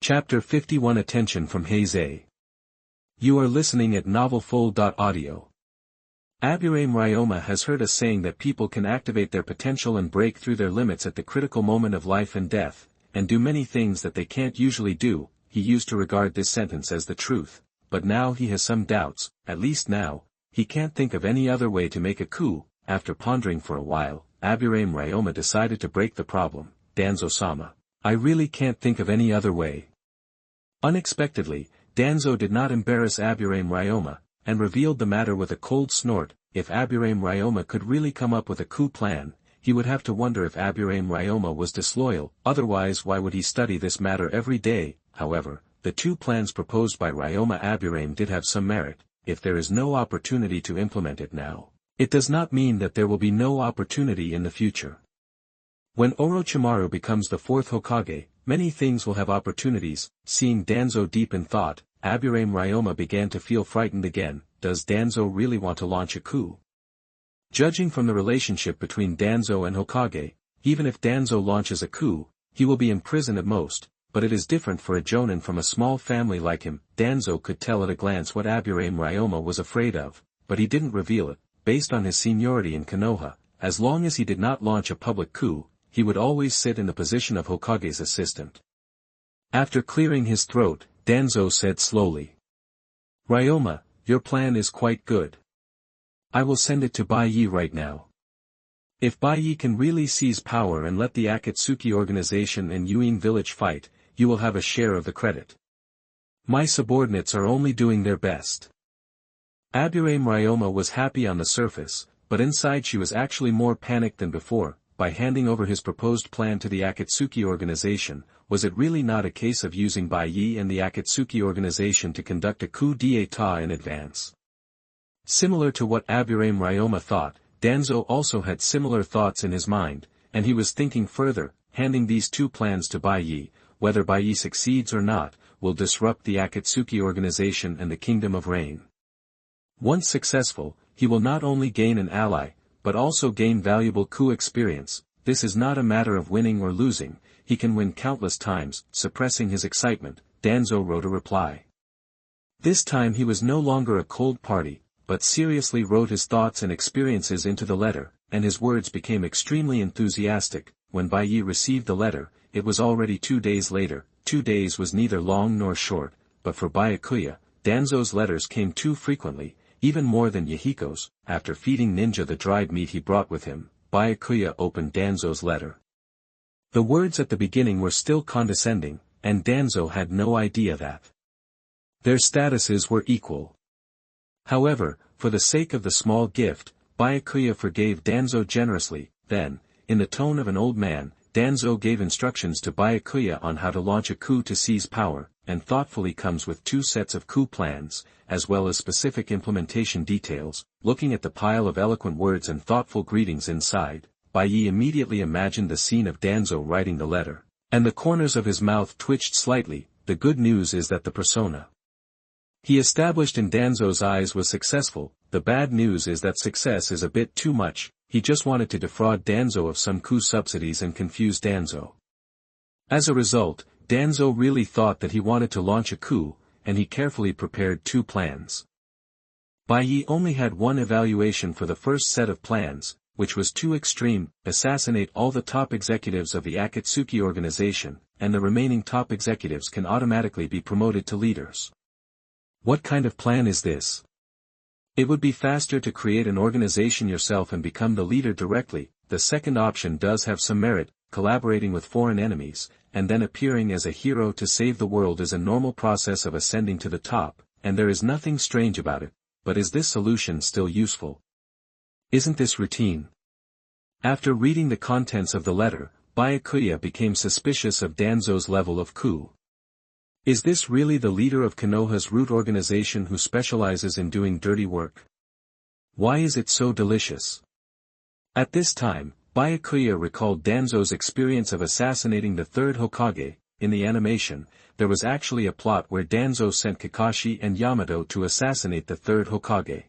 Chapter 51 Attention from Hei Ze. You are listening at novelfull.audio. Aburame Ryoma has heard a saying that people can activate their potential and break through their limits at the critical moment of life and death, and do many things that they can't usually do. He used to regard this sentence as the truth, but now he has some doubts. At least now, he can't think of any other way to make a coup. After pondering for a while, Aburame Ryoma decided to break the problem. Danzo-sama. I really can't think of any other way. Unexpectedly, Danzo did not embarrass Aburame Ryoma, and revealed the matter with a cold snort. If Aburame Ryoma could really come up with a coup plan, he would have to wonder if Aburame Ryoma was disloyal. Otherwise, why would he study this matter every day? However, the two plans proposed by Ryoma Aburame did have some merit. If there is no opportunity to implement it now, it does not mean that there will be no opportunity in the future. When Orochimaru becomes the fourth Hokage, many things will have opportunities. Seeing Danzo deep in thought, Aburame Ryoma began to feel frightened again. Does Danzo really want to launch a coup? Judging from the relationship between Danzo and Hokage, even if Danzo launches a coup, he will be in prison at most, but it is different for a jonin from a small family like him. Danzo could tell at a glance what Aburame Ryoma was afraid of, but he didn't reveal it. Based on his seniority in Konoha, as long as he did not launch a public coup, he would always sit in the position of Hokage's assistant. After clearing his throat, Danzo said slowly. Ryoma, your plan is quite good. I will send it to Bai Ye right now. If Bai Ye can really seize power and let the Akatsuki organization and Yuin village fight, you will have a share of the credit. My subordinates are only doing their best. Aburame Ryoma was happy on the surface, but inside she was actually more panicked than before. By handing over his proposed plan to the Akatsuki organization, was it really not a case of using Bai Ye and the Akatsuki organization to conduct a coup d'état in advance? Similar to what Aburame Ryoma thought, Danzo also had similar thoughts in his mind, and he was thinking further. Handing these two plans to Bai Ye, whether Bai Ye succeeds or not, will disrupt the Akatsuki organization and the Kingdom of Rain. Once successful, he will not only gain an ally, but also gain valuable coup experience. This is not a matter of winning or losing, he can win countless times. Suppressing his excitement, Danzo wrote a reply. This time he was no longer a cold party, but seriously wrote his thoughts and experiences into the letter, and his words became extremely enthusiastic. When Bai Ye received the letter, it was already 2 days later. 2 days was neither long nor short, but for Byakuya, Danzo's letters came too frequently, even more than Yahiko's. After feeding Ninja the dried meat he brought with him, Byakuya opened Danzo's letter. The words at the beginning were still condescending, and Danzo had no idea that their statuses were equal. However, for the sake of the small gift, Byakuya forgave Danzo generously. Then, in the tone of an old man, Danzo gave instructions to Byakuya on how to launch a coup to seize power, and thoughtfully comes with 2 sets of coup plans, as well as specific implementation details. Looking at the pile of eloquent words and thoughtful greetings inside, Bai Ye immediately imagined the scene of Danzo writing the letter, and the corners of his mouth twitched slightly. The good news is that the persona he established in Danzo's eyes was successful. The bad news is that success is a bit too much. He just wanted to defraud Danzo of some coup subsidies and confuse Danzo. As a result, Danzo really thought that he wanted to launch a coup, and he carefully prepared 2 plans. Bai Ye only had one evaluation for the first set of plans, which was too extreme: assassinate all the top executives of the Akatsuki organization, and the remaining top executives can automatically be promoted to leaders. What kind of plan is this? It would be faster to create an organization yourself and become the leader directly. The second option does have some merit. Collaborating with foreign enemies, and then appearing as a hero to save the world is a normal process of ascending to the top, and there is nothing strange about it. But is this solution still useful? Isn't this routine? After reading the contents of the letter, Byakuya became suspicious of Danzo's level of coup. Is this really the leader of Konoha's root organization who specializes in doing dirty work? Why is it so delicious? At this time, Byakuya recalled Danzo's experience of assassinating the third Hokage. In the animation, there was actually a plot where Danzo sent Kakashi and Yamato to assassinate the third Hokage.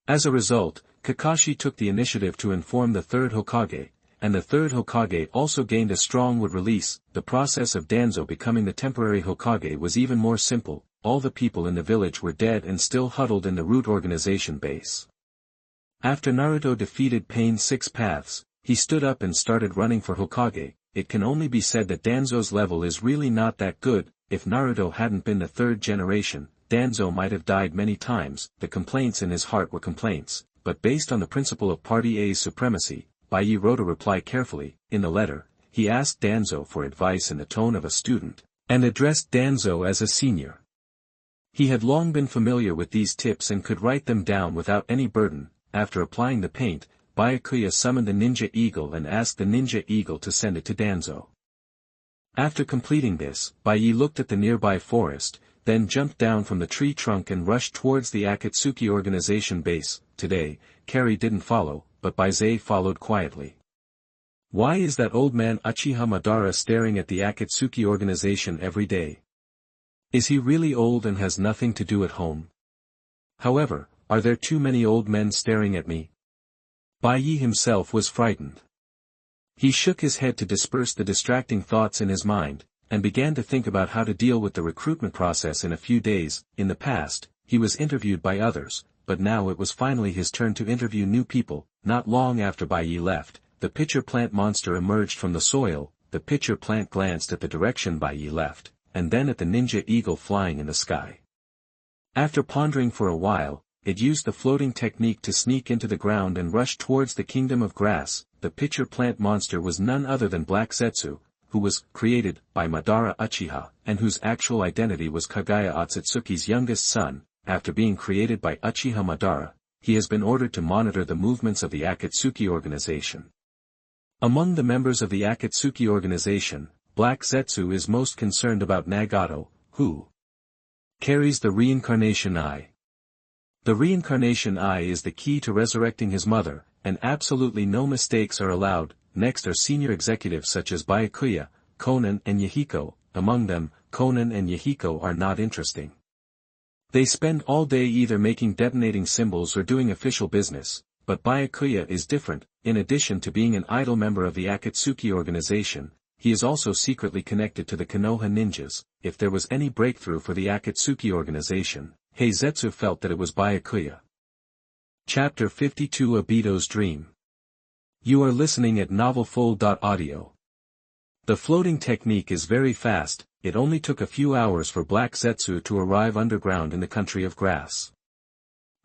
As a result, Kakashi took the initiative to inform the third Hokage, and the third Hokage also gained a strong wood release. The process of Danzo becoming the temporary Hokage was even more simple. All the people in the village were dead and still huddled in the root organization base. After Naruto defeated Pain's 6 paths, he stood up and started running for Hokage. It can only be said that Danzo's level is really not that good. If Naruto hadn't been the third generation, Danzo might have died many times. The complaints in his heart were complaints, but based on the principle of Party A's supremacy, Bai Ye wrote a reply carefully. In the letter, he asked Danzo for advice in the tone of a student, and addressed Danzo as a senior. He had long been familiar with these tips and could write them down without any burden. After applying the paint, Byakuya summoned the Ninja Eagle and asked the Ninja Eagle to send it to Danzo. After completing this, Bai Ye looked at the nearby forest, then jumped down from the tree trunk and rushed towards the Akatsuki organization base. Today, Carrie didn't follow, but Bai Ye followed quietly. Why is that old man Uchiha Madara staring at the Akatsuki organization every day? Is he really old and has nothing to do at home? However, are there too many old men staring at me? Bai Ye himself was frightened. He shook his head to disperse the distracting thoughts in his mind, and began to think about how to deal with the recruitment process in a few days. In the past, he was interviewed by others, but now it was finally his turn to interview new people. Not long after Bai Ye left, the pitcher plant monster emerged from the soil. The pitcher plant glanced at the direction Bai Ye left, and then at the ninja eagle flying in the sky. After pondering for a while, it used the floating technique to sneak into the ground and rush towards the kingdom of grass. The pitcher plant monster was none other than Black Zetsu, who was created by Madara Uchiha, and whose actual identity was Kagaya Otsutsuki's youngest son. After being created by Uchiha Madara, he has been ordered to monitor the movements of the Akatsuki organization. Among the members of the Akatsuki organization, Black Zetsu is most concerned about Nagato, who carries the reincarnation eye. The reincarnation eye is the key to resurrecting his mother, and absolutely no mistakes are allowed. Next are senior executives such as Byakuya, Konan and Yahiko. Among them, Konan and Yahiko are not interesting. They spend all day either making detonating symbols or doing official business, but Byakuya is different. In addition to being an idle member of the Akatsuki organization, he is also secretly connected to the Konoha ninjas. If there was any breakthrough for the Akatsuki organization, Hei Ze felt that it was Byakuya. Chapter 52 Obito's Dream. You are listening at novelfull.audio. The floating technique is very fast. It only took a few hours for Black Zetsu to arrive underground in the country of grass.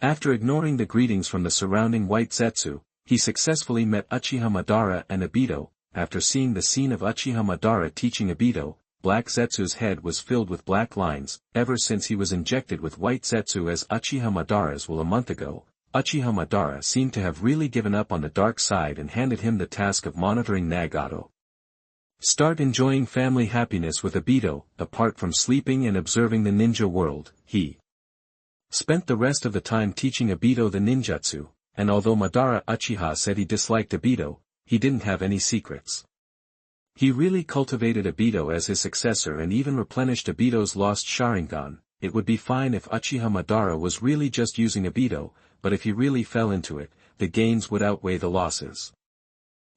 After ignoring the greetings from the surrounding white Zetsu, he successfully met Uchiha Madara and Obito. After seeing the scene of Uchiha Madara teaching Obito, Black Zetsu's head was filled with black lines. Ever since he was injected with white Zetsu as Uchiha Madara's will a month ago, Uchiha Madara seemed to have really given up on the dark side and handed him the task of monitoring Nagato. Start enjoying family happiness with Obito. Apart from sleeping and observing the ninja world, he spent the rest of the time teaching Obito the ninjutsu, and although Madara Uchiha said he disliked Obito, he didn't have any secrets. He really cultivated Obito as his successor and even replenished Obito's lost Sharingan. It would be fine if Uchiha Madara was really just using Obito, but if he really fell into it, the gains would outweigh the losses.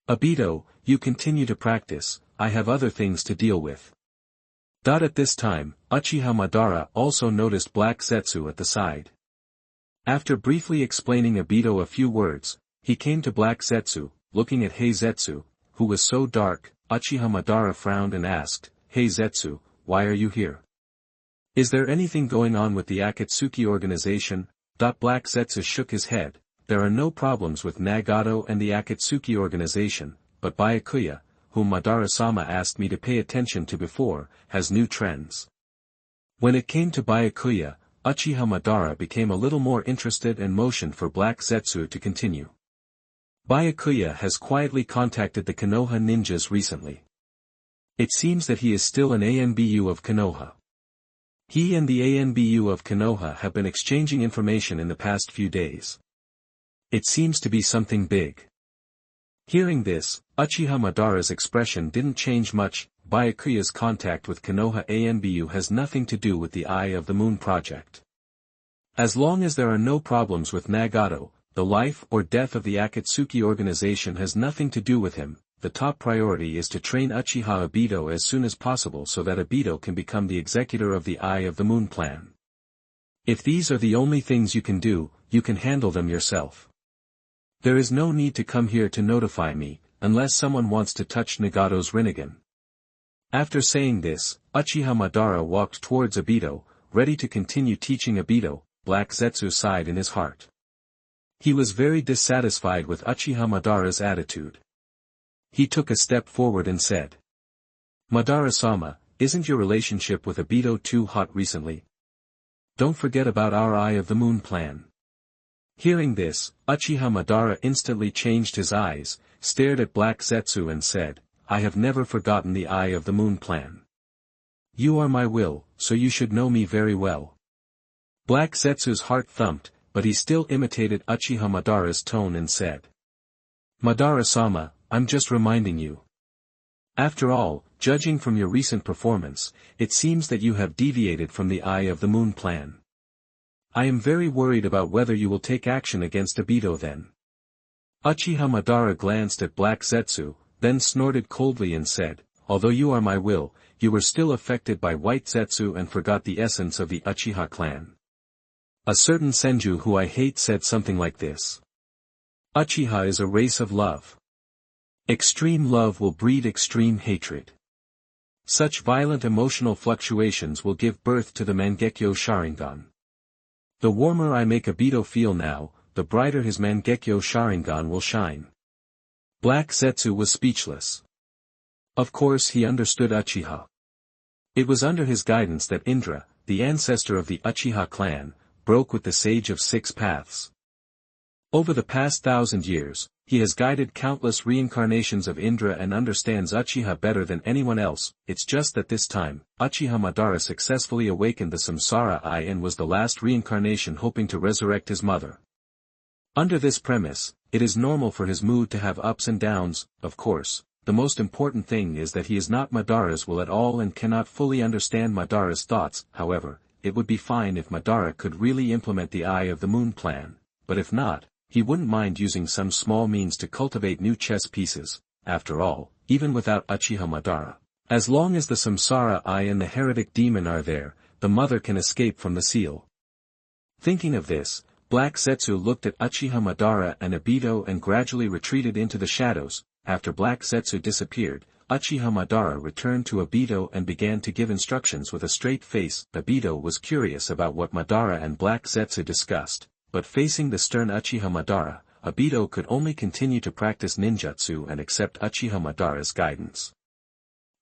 Obito, you continue to practice, I have other things to deal with. At this time, Uchiha Madara also noticed Black Zetsu at the side. After briefly explaining Obito a few words, he came to Black Zetsu, looking at Hei Zetsu, who was so dark. Uchiha Madara frowned and asked, Hei Zetsu, why are you here? Is there anything going on with the Akatsuki organization? Black Zetsu shook his head. There are no problems with Nagato and the Akatsuki organization, but Byakuya, whom Madara-sama asked me to pay attention to before, has new trends. When it came to Byakuya, Uchiha Madara became a little more interested and motioned for Black Zetsu to continue. Byakuya has quietly contacted the Konoha ninjas recently. It seems that he is still an ANBU of Konoha. He and the ANBU of Konoha have been exchanging information in the past few days. It seems to be something big. Hearing this, Uchiha Madara's expression didn't change much. Byakuya's contact with Konoha ANBU has nothing to do with the Eye of the Moon project. As long as there are no problems with Nagato, the life or death of the Akatsuki organization has nothing to do with him. the top priority is to train Uchiha Obito as soon as possible so that Obito can become the executor of the Eye of the Moon plan. If these are the only things you can do, you can handle them yourself. There is no need to come here to notify me, unless someone wants to touch Nagato's Rinnegan. After saying this, Uchiha Madara walked towards Obito, ready to continue teaching Obito. Black Zetsu sighed in his heart. He was very dissatisfied with Uchiha Madara's attitude. He took a step forward and said, "Madara-sama, isn't your relationship with Obito too hot recently? Don't forget about our Eye of the Moon plan." Hearing this, Uchiha Madara instantly changed his eyes, stared at Black Zetsu and said, "I have never forgotten the Eye of the Moon plan. You are my will, so you should know me very well." Black Zetsu's heart thumped, but he still imitated Uchiha Madara's tone and said, "Madara-sama, I'm just reminding you. After all, judging from your recent performance, it seems that you have deviated from the Eye of the Moon plan. I am very worried about whether you will take action against Obito then." Uchiha Madara glanced at Black Zetsu, then snorted coldly and said, "Although you are my will, you were still affected by White Zetsu and forgot the essence of the Uchiha clan. A certain Senju who I hate said something like this. Uchiha is a race of love. Extreme love will breed extreme hatred. Such violent emotional fluctuations will give birth to the Mangekyo Sharingan. The warmer I make Obito feel now, the brighter his Mangekyo Sharingan will shine." Black Zetsu was speechless. Of course he understood Uchiha. It was under his guidance that Indra, the ancestor of the Uchiha clan, broke with the Sage of Six Paths. Over the past 1,000 years, he has guided countless reincarnations of Indra and understands Uchiha better than anyone else. It's just that this time, Uchiha Madara successfully awakened the Samsara Eye and was the last reincarnation hoping to resurrect his mother. Under this premise, it is normal for his mood to have ups and downs. Of course, the most important thing is that he is not Madara's will at all and cannot fully understand Madara's thoughts. However, it would be fine if Madara could really implement the Eye of the Moon plan, but if not, he wouldn't mind using some small means to cultivate new chess pieces. After all, even without Uchiha Madara, as long as the Samsara Eye and the heretic demon are there, the mother can escape from the seal. Thinking of this, Black Zetsu looked at Uchiha Madara and Obito and gradually retreated into the shadows. After Black Zetsu disappeared, Uchiha Madara returned to Obito and began to give instructions with a straight face. Obito was curious about what Madara and Black Zetsu discussed, but facing the stern Uchiha Madara, Obito could only continue to practice ninjutsu and accept Uchiha Madara's guidance.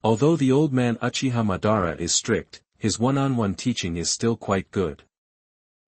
Although the old man Uchiha Madara is strict, his one-on-one teaching is still quite good.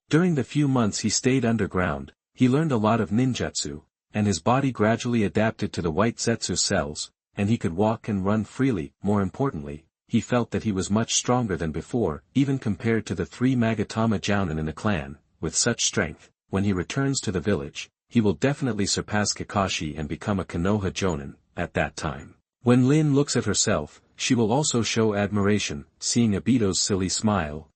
During the few months he stayed underground, he learned a lot of ninjutsu, and his body gradually adapted to the White Zetsu cells, and he could walk and run freely. More importantly, he felt that he was much stronger than before, even compared to the 3 Magatama Jounin in the clan. With such strength, when he returns to the village, he will definitely surpass Kakashi and become a Konoha Jonin. At that time, when Lin looks at herself, she will also show admiration, seeing Obito's silly smile.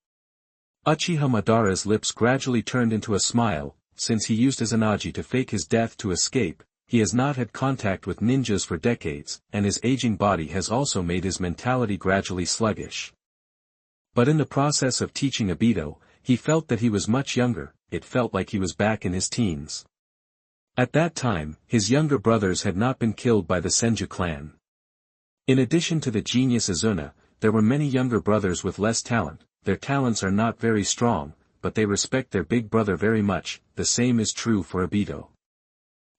Uchiha Madara's lips gradually turned into a smile. Since he used Izanagi to fake his death to escape, he has not had contact with ninjas for decades, and his aging body has also made his mentality gradually sluggish. But in the process of teaching Obito, he felt that he was much younger. It felt like he was back in his teens. At that time, his younger brothers had not been killed by the Senju clan. In addition to the genius Izuna, there were many younger brothers with less talent. Their talents are not very strong, but they respect their big brother very much. The same is true for Obito.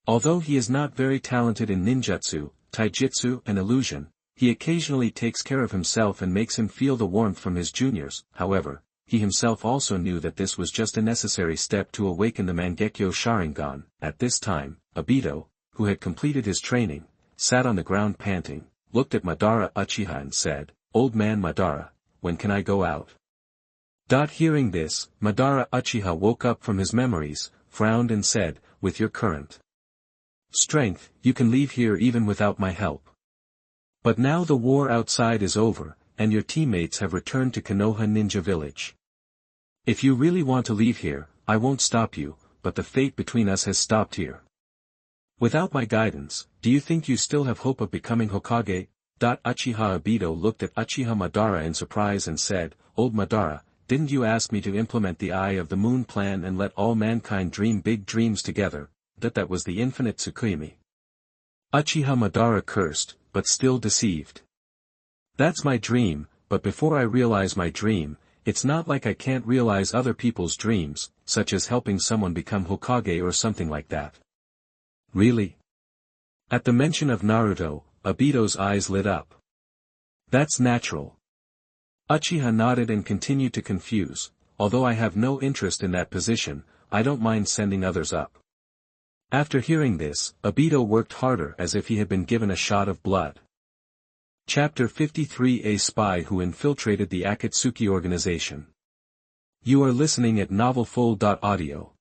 Although he is not very talented in ninjutsu, taijutsu and illusion, he occasionally takes care of himself and makes him feel the warmth from his juniors. However, he himself also knew that this was just a necessary step to awaken the Mangekyo Sharingan. At this time, Obito, who had completed his training, sat on the ground panting, looked at Madara Uchiha and said, "Old man Madara, when can I go out?" Hearing this, Madara Uchiha woke up from his memories, frowned and said, "With your current strength, you can leave here even without my help. But now the war outside is over, and your teammates have returned to Konoha Ninja Village. If you really want to leave here, I won't stop you, but the fate between us has stopped here." Without my guidance, do you think you still have hope of becoming Hokage? Uchiha Obito looked at Uchiha Madara in surprise and said, Old Madara, didn't you ask me to implement the Eye of the Moon plan and let all mankind dream big dreams together? That was the infinite Tsukuyomi. Uchiha Madara cursed, but still deceived. That's my dream, but before I realize my dream, it's not like I can't realize other people's dreams, such as helping someone become Hokage or something like that. Really? At the mention of Naruto, Obito's eyes lit up. That's natural. Uchiha nodded and continued to confuse, although I have no interest in that position, I don't mind sending others up. After hearing this, Obito worked harder as if he had been given a shot of blood. Chapter 53: A Spy Who Infiltrated the Akatsuki Organization. You are listening at novelfull.audio.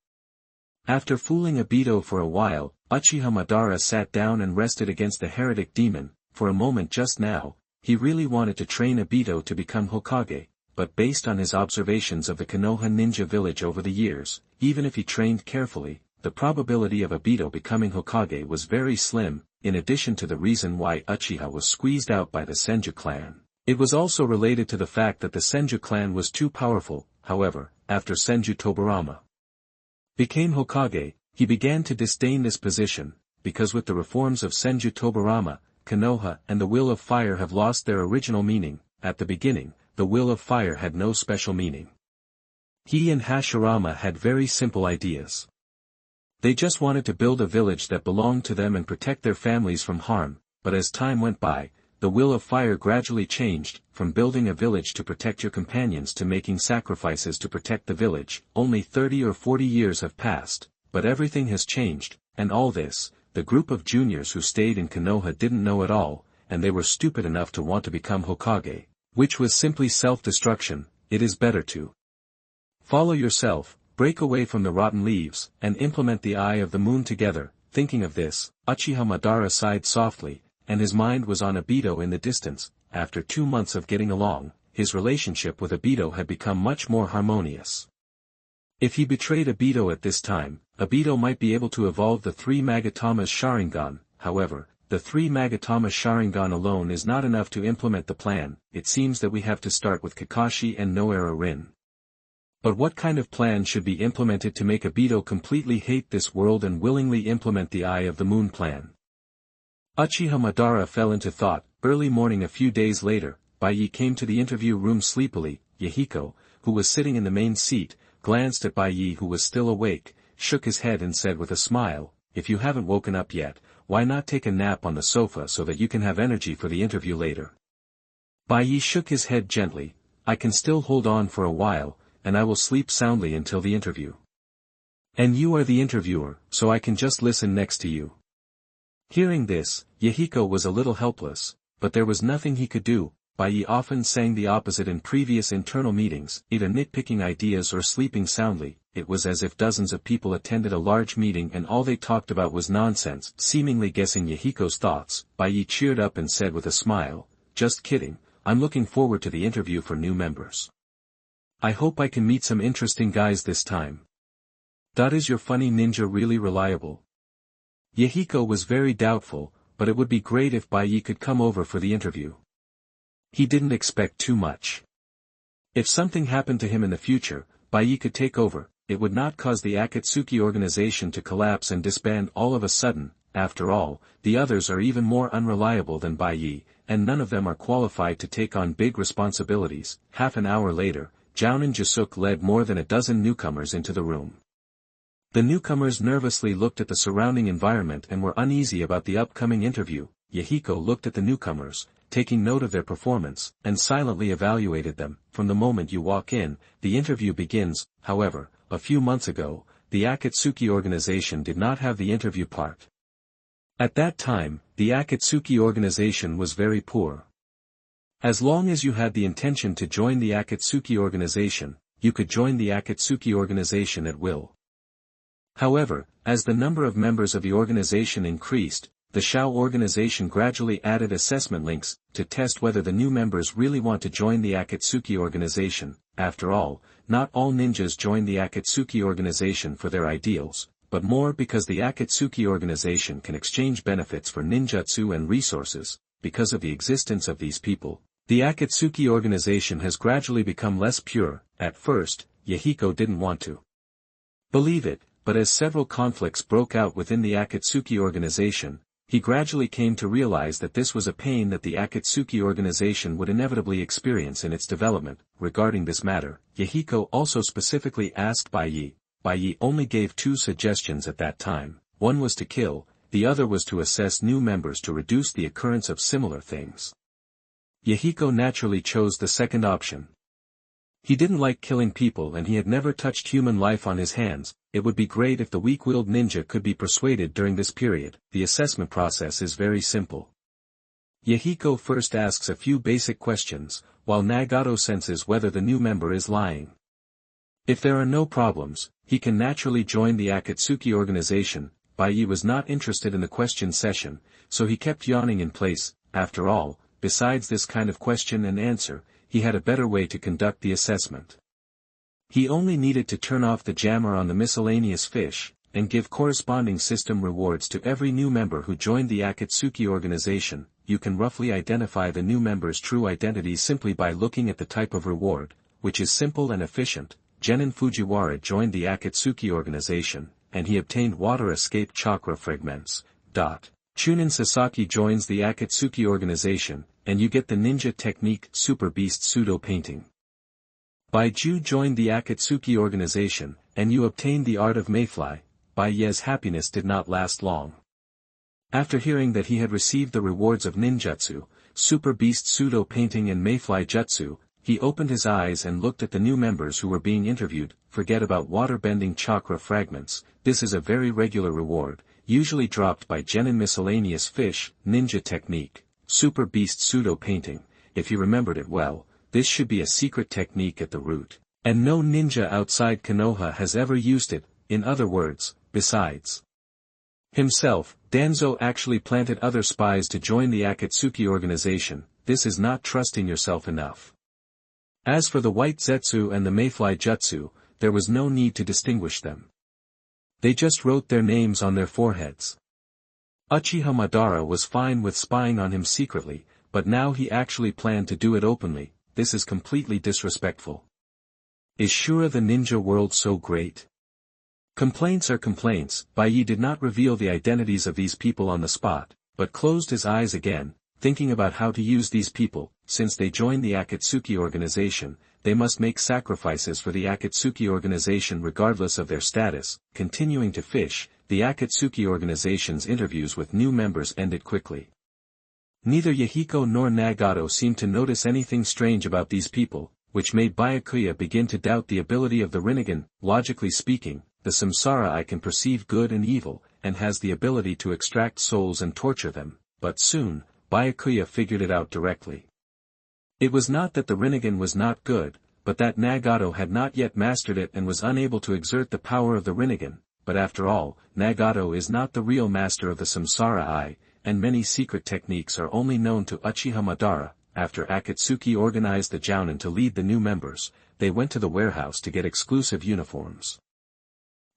After fooling Obito for a while, Uchiha Madara sat down and rested against the heretic demon. For a moment just now, he really wanted to train Obito to become Hokage, but based on his observations of the Konoha ninja village over the years, even if he trained carefully, the probability of Obito becoming Hokage was very slim. In addition to the reason why Uchiha was squeezed out by the Senju clan, it was also related to the fact that the Senju clan was too powerful. However, after Senju Tobirama became Hokage, he began to disdain this position, because with the reforms of Senju Tobirama, Konoha and the Will of Fire have lost their original meaning. At the beginning, the Will of Fire had no special meaning. He and Hashirama had very simple ideas. They just wanted to build a village that belonged to them and protect their families from harm, but as time went by, the Will of Fire gradually changed, from building a village to protect your companions to making sacrifices to protect the village. Only 30 or 40 years have passed, but everything has changed, and all this, the group of juniors who stayed in Konoha didn't know at all, and they were stupid enough to want to become Hokage, which was simply self-destruction. It is better to follow yourself, break away from the rotten leaves, and implement the Eye of the Moon together. Thinking of this, Uchiha Madara sighed softly, and his mind was on Obito in the distance. After 2 months of getting along, his relationship with Obito had become much more harmonious. If he betrayed Obito at this time, Obito might be able to evolve the 3 Magatama's Sharingan. However, the 3 Magatama Sharingan alone is not enough to implement the plan. It seems that we have to start with Kakashi and Noara Rin. But what kind of plan should be implemented to make Obito completely hate this world and willingly implement the Eye of the Moon plan? Uchiha Madara fell into thought. Early morning a few days later, Bai Ye came to the interview room sleepily. Yahiko, who was sitting in the main seat, glanced at Bai Ye who was still awake, shook his head and said with a smile, if you haven't woken up yet, why not take a nap on the sofa so that you can have energy for the interview later? Bai Ye shook his head gently, I can still hold on for a while, and I will sleep soundly until the interview. And you are the interviewer, so I can just listen next to you. Hearing this, Yahiko was a little helpless, but there was nothing he could do. Bai Ye often sang the opposite in previous internal meetings, either nitpicking ideas or sleeping soundly. It was as if dozens of people attended a large meeting and all they talked about was nonsense. Seemingly guessing Yahiko's thoughts, Bai Ye cheered up and said with a smile, just kidding, I'm looking forward to the interview for new members. I hope I can meet some interesting guys this time. Is your funny ninja really reliable? Yahiko was very doubtful, but it would be great if Bai Ye could come over for the interview. He didn't expect too much. If something happened to him in the future, Bai Ye could take over. It would not cause the Akatsuki organization to collapse and disband all of a sudden. After all, the others are even more unreliable than Bai Ye, and none of them are qualified to take on big responsibilities. Half an hour later, Jounin Jasuk led more than a dozen newcomers into the room. The newcomers nervously looked at the surrounding environment and were uneasy about the upcoming interview. Yahiko looked at the newcomers, taking note of their performance, and silently evaluated them. From the moment you walk in, the interview begins. However, a few months ago, the Akatsuki organization did not have the interview part. At that time, the Akatsuki organization was very poor. As long as you had the intention to join the Akatsuki organization, you could join the Akatsuki organization at will. However, as the number of members of the organization increased, the Shao organization gradually added assessment links, to test whether the new members really want to join the Akatsuki organization. After all, not all ninjas join the Akatsuki organization for their ideals, but more because the Akatsuki organization can exchange benefits for ninjutsu and resources. Because of the existence of these people, the Akatsuki organization has gradually become less pure. At first, Yahiko didn't want to believe it, but as several conflicts broke out within the Akatsuki organization, he gradually came to realize that this was a pain that the Akatsuki organization would inevitably experience in its development. Regarding this matter, Yahiko also specifically asked Bai Ye. Bai Ye only gave two suggestions at that time. One was to kill, the other was to assess new members to reduce the occurrence of similar things. Yahiko naturally chose the second option. He didn't like killing people and he had never touched human life on his hands. It would be great if the weak-willed ninja could be persuaded during this period. The assessment process is very simple. Yahiko first asks a few basic questions, while Nagato senses whether the new member is lying. If there are no problems, he can naturally join the Akatsuki organization. Bai Ye was not interested in the question session, so he kept yawning in place. After all, besides this kind of question and answer, he had a better way to conduct the assessment. He only needed to turn off the jammer on the miscellaneous fish, and give corresponding system rewards to every new member who joined the Akatsuki organization. You can roughly identify the new member's true identity simply by looking at the type of reward, which is simple and efficient. Genin Fujiwara joined the Akatsuki organization, and he obtained water escape chakra fragments. Chunin Sasaki joins the Akatsuki organization, and you get the ninja technique Super Beast Pseudo Painting. Bai Ju joined the Akatsuki organization, and you obtained the art of Mayfly. Bai Ye's happiness did not last long. After hearing that he had received the rewards of ninjutsu, Super Beast Pseudo Painting and Mayfly Jutsu, he opened his eyes and looked at the new members who were being interviewed. Forget about water-bending chakra fragments. This is a very regular reward, usually dropped by Genin Miscellaneous Fish. Ninja technique, Super Beast Pseudo Painting. If you remembered it well, this should be a secret technique at the root, and no ninja outside Konoha has ever used it. In other words, besides himself, Danzo actually planted other spies to join the Akatsuki organization. This is not trusting yourself enough. As for the White Zetsu and the Mayfly Jutsu, there was no need to distinguish them. They just wrote their names on their foreheads. Uchiha Madara was fine with spying on him secretly, but now he actually planned to do it openly. This is completely disrespectful. Is Shura the ninja world so great? Complaints are complaints. Bai Ye did not reveal the identities of these people on the spot, but closed his eyes again, thinking about how to use these people. Since they joined the Akatsuki organization, they must make sacrifices for the Akatsuki organization regardless of their status. Continuing to fish, the Akatsuki organization's interviews with new members ended quickly. Neither Yahiko nor Nagato seemed to notice anything strange about these people, which made Byakuya begin to doubt the ability of the Rinnegan. Logically speaking, the Samsara Eye can perceive good and evil, and has the ability to extract souls and torture them, but soon, Byakuya figured it out directly. It was not that the Rinnegan was not good, but that Nagato had not yet mastered it and was unable to exert the power of the Rinnegan. But after all, Nagato is not the real master of the Samsara Eye, and many secret techniques are only known to Uchiha Madara. After Akatsuki organized the Jounin to lead the new members, they went to the warehouse to get exclusive uniforms.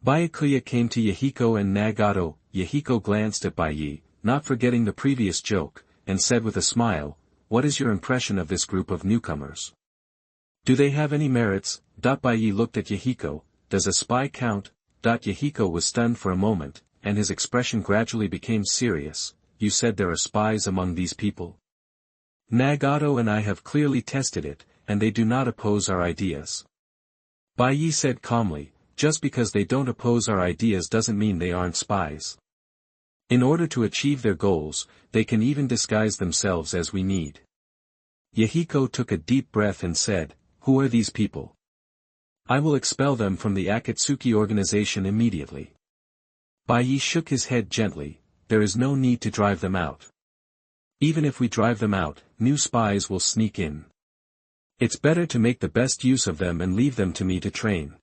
Byakuya came to Yahiko and Nagato. Yahiko glanced at Bai Ye, not forgetting the previous joke, and said with a smile, "What is your impression of this group of newcomers? Do they have any merits?" Bai Ye looked at Yahiko. "Does a spy count?" Yahiko was stunned for a moment, and his expression gradually became serious. "You said there are spies among these people?" "Nagato and I have clearly tested it, and they do not oppose our ideas." Bai Ye said calmly, "Just because they don't oppose our ideas doesn't mean they aren't spies. In order to achieve their goals, they can even disguise themselves as we need." Yahiko took a deep breath and said, "Who are these people? I will expel them from the Akatsuki organization immediately." Bai Ye shook his head gently. "There is no need to drive them out. Even if we drive them out, new spies will sneak in. It's better to make the best use of them and leave them to me to train."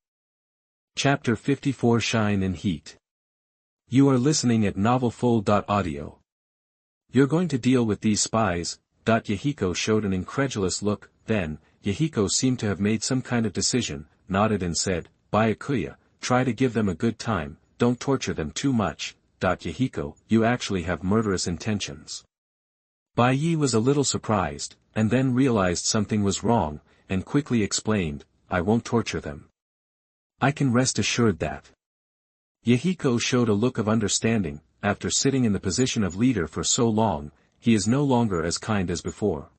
Chapter 54 Shine and Heat. You are listening at novelfull.audio. You're going to deal with these spies? Yahiko showed an incredulous look. Then, Yahiko seemed to have made some kind of decision, nodded and said, "Byakuya, try to give them a good time." don't torture them too much, Yahiko, you actually have murderous intentions. Bai Ye was a little surprised, and then realized something was wrong, and quickly explained, I won't torture them. I can rest assured that. Yahiko showed a look of understanding. After sitting in the position of leader for so long, he is no longer as kind as before.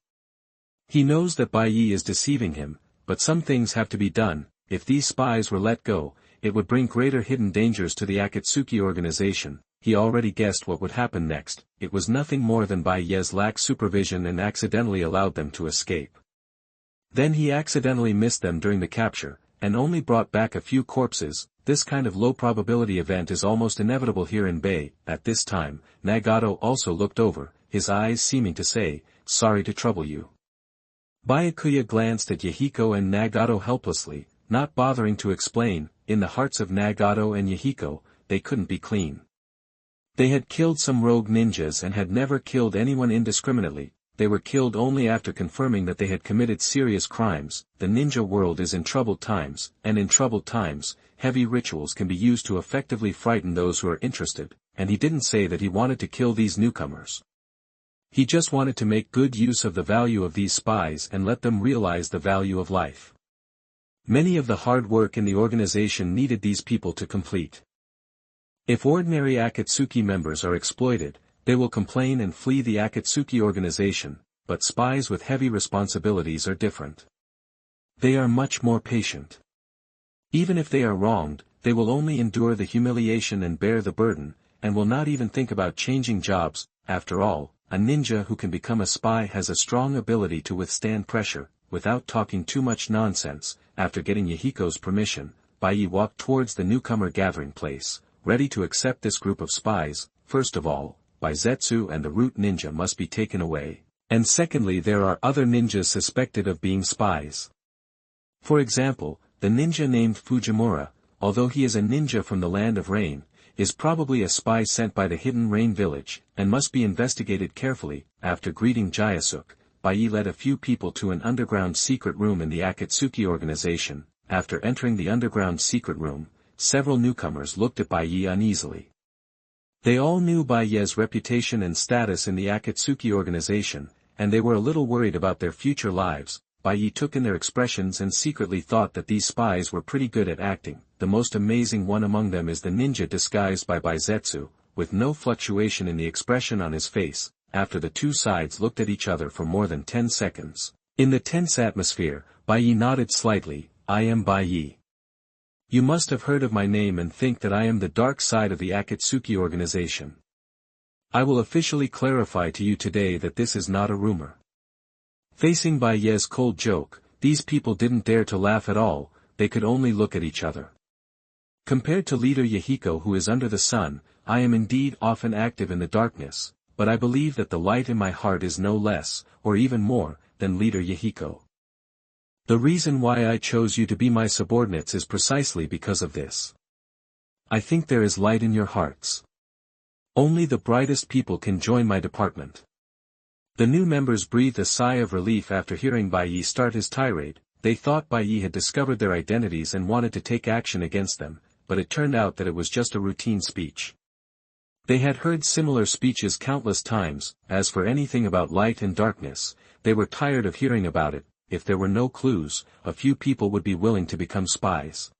He knows that Bai Ye is deceiving him, but some things have to be done. If these spies were let go, it would bring greater hidden dangers to the Akatsuki organization. He already guessed what would happen next. It was nothing more than Bai Ye's lax supervision and accidentally allowed them to escape. Then he accidentally missed them during the capture, and only brought back a few corpses. This kind of low-probability event is almost inevitable here in Bai. At this time, Nagato also looked over, his eyes seeming to say, sorry to trouble you. Byakuya glanced at Yahiko and Nagato helplessly, not bothering to explain. In the hearts of Nagato and Yahiko, they couldn't be clean. They had killed some rogue ninjas and had never killed anyone indiscriminately. They were killed only after confirming that they had committed serious crimes. The ninja world is in troubled times, and in troubled times, heavy rituals can be used to effectively frighten those who are interested, and he didn't say that he wanted to kill these newcomers. He just wanted to make good use of the value of these spies and let them realize the value of life. Many of the hard work in the organization needed these people to complete. If ordinary Akatsuki members are exploited, they will complain and flee the Akatsuki organization, but spies with heavy responsibilities are different. They are much more patient. Even if they are wronged, they will only endure the humiliation and bear the burden, and will not even think about changing jobs. After all, a ninja who can become a spy has a strong ability to withstand pressure. Without talking too much nonsense, after getting Yahiko's permission, Bai Ye walked towards the newcomer gathering place, ready to accept this group of spies. First of all, Baizetsu and the root ninja must be taken away, and secondly there are other ninjas suspected of being spies. For example, the ninja named Fujimura, although he is a ninja from the land of rain, is probably a spy sent by the hidden rain village, and must be investigated carefully. After greeting Jayasuk, Bai Ye led a few people to an underground secret room in the Akatsuki organization. After entering the underground secret room, several newcomers looked at Bai Ye uneasily. They all knew Bai Ye's reputation and status in the Akatsuki organization, and they were a little worried about their future lives. Bai Ye took in their expressions and secretly thought that these spies were pretty good at acting. The most amazing one among them is the ninja disguised by Baizetsu, with no fluctuation in the expression on his face. After the two sides looked at each other for more than 10 seconds. In the tense atmosphere, Bai Ye nodded slightly. I am Bai Ye. You must have heard of my name and think that I am the dark side of the Akatsuki organization. I will officially clarify to you today that this is not a rumor. Facing Bai Ye's cold joke, these people didn't dare to laugh at all, they could only look at each other. Compared to leader Yahiko who is under the sun, I am indeed often active in the darkness, but I believe that the light in my heart is no less, or even more, than leader Yahiko. The reason why I chose you to be my subordinates is precisely because of this. I think there is light in your hearts. Only the brightest people can join my department. The new members breathed a sigh of relief after hearing Bai Ye start his tirade. They thought Bai Ye had discovered their identities and wanted to take action against them, but it turned out that it was just a routine speech. They had heard similar speeches countless times. As for anything about light and darkness, they were tired of hearing about it. If there were no clues, a few people would be willing to become spies.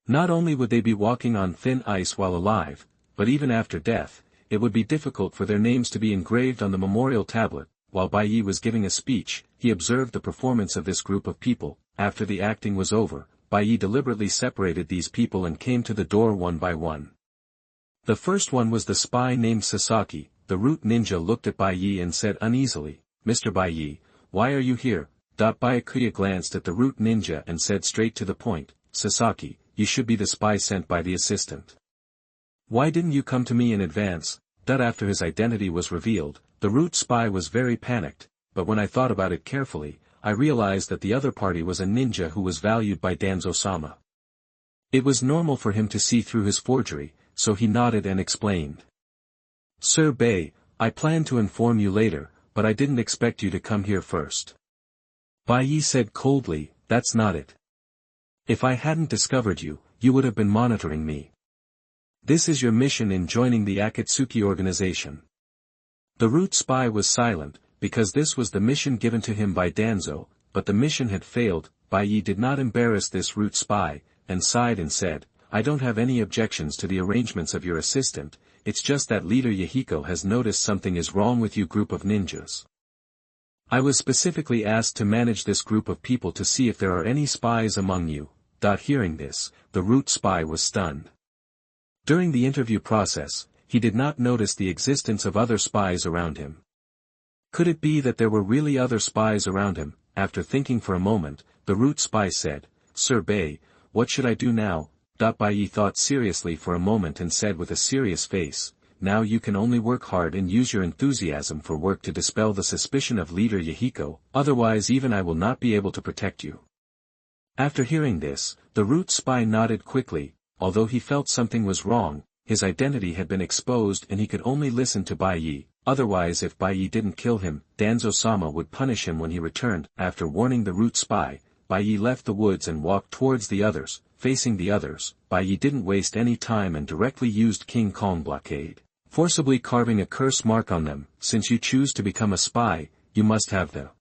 Not only would they be walking on thin ice while alive, but even after death, it would be difficult for their names to be engraved on the memorial tablet. While Bai Ye was giving a speech, he observed the performance of this group of people. After the acting was over, Bai Ye deliberately separated these people and came to the door one by one. The first one was the spy named Sasaki. The root ninja looked at Bai Ye and said uneasily, Mr. Bai Ye, why are you here? Byakuya glanced at the root ninja and said straight to the point, Sasaki, you should be the spy sent by the assistant. Why didn't you come to me in advance? After his identity was revealed, the root spy was very panicked, but when I thought about it carefully, I realized that the other party was a ninja who was valued by Danzo-sama. It was normal for him to see through his forgery, so he nodded and explained. Sir Bai, I planned to inform you later, but I didn't expect you to come here first. Bai Ye said coldly, that's not it. If I hadn't discovered you, you would have been monitoring me. This is your mission in joining the Akatsuki organization. The root spy was silent, because this was the mission given to him by Danzo, but the mission had failed. Bai Ye did not embarrass this root spy, and sighed and said, I don't have any objections to the arrangements of your assistant, it's just that leader Yahiko has noticed something is wrong with you group of ninjas. I was specifically asked to manage this group of people to see if there are any spies among you. Hearing this, the root spy was stunned. During the interview process, he did not notice the existence of other spies around him. Could it be that there were really other spies around him? After thinking for a moment, the root spy said, Sir Bai, what should I do now? Bai Ye thought seriously for a moment and said with a serious face, now you can only work hard and use your enthusiasm for work to dispel the suspicion of leader Yahiko, otherwise even I will not be able to protect you. After hearing this, the root spy nodded quickly. Although he felt something was wrong, his identity had been exposed and he could only listen to Bai Ye, otherwise if Bai Ye didn't kill him, Danzo-sama would punish him when he returned. After warning the root spy, Bai Ye left the woods and walked towards the others. Facing the others, Bai Ye didn't waste any time and directly used King Kong blockade, forcibly carving a curse mark on them. Since you choose to become a spy, you must have the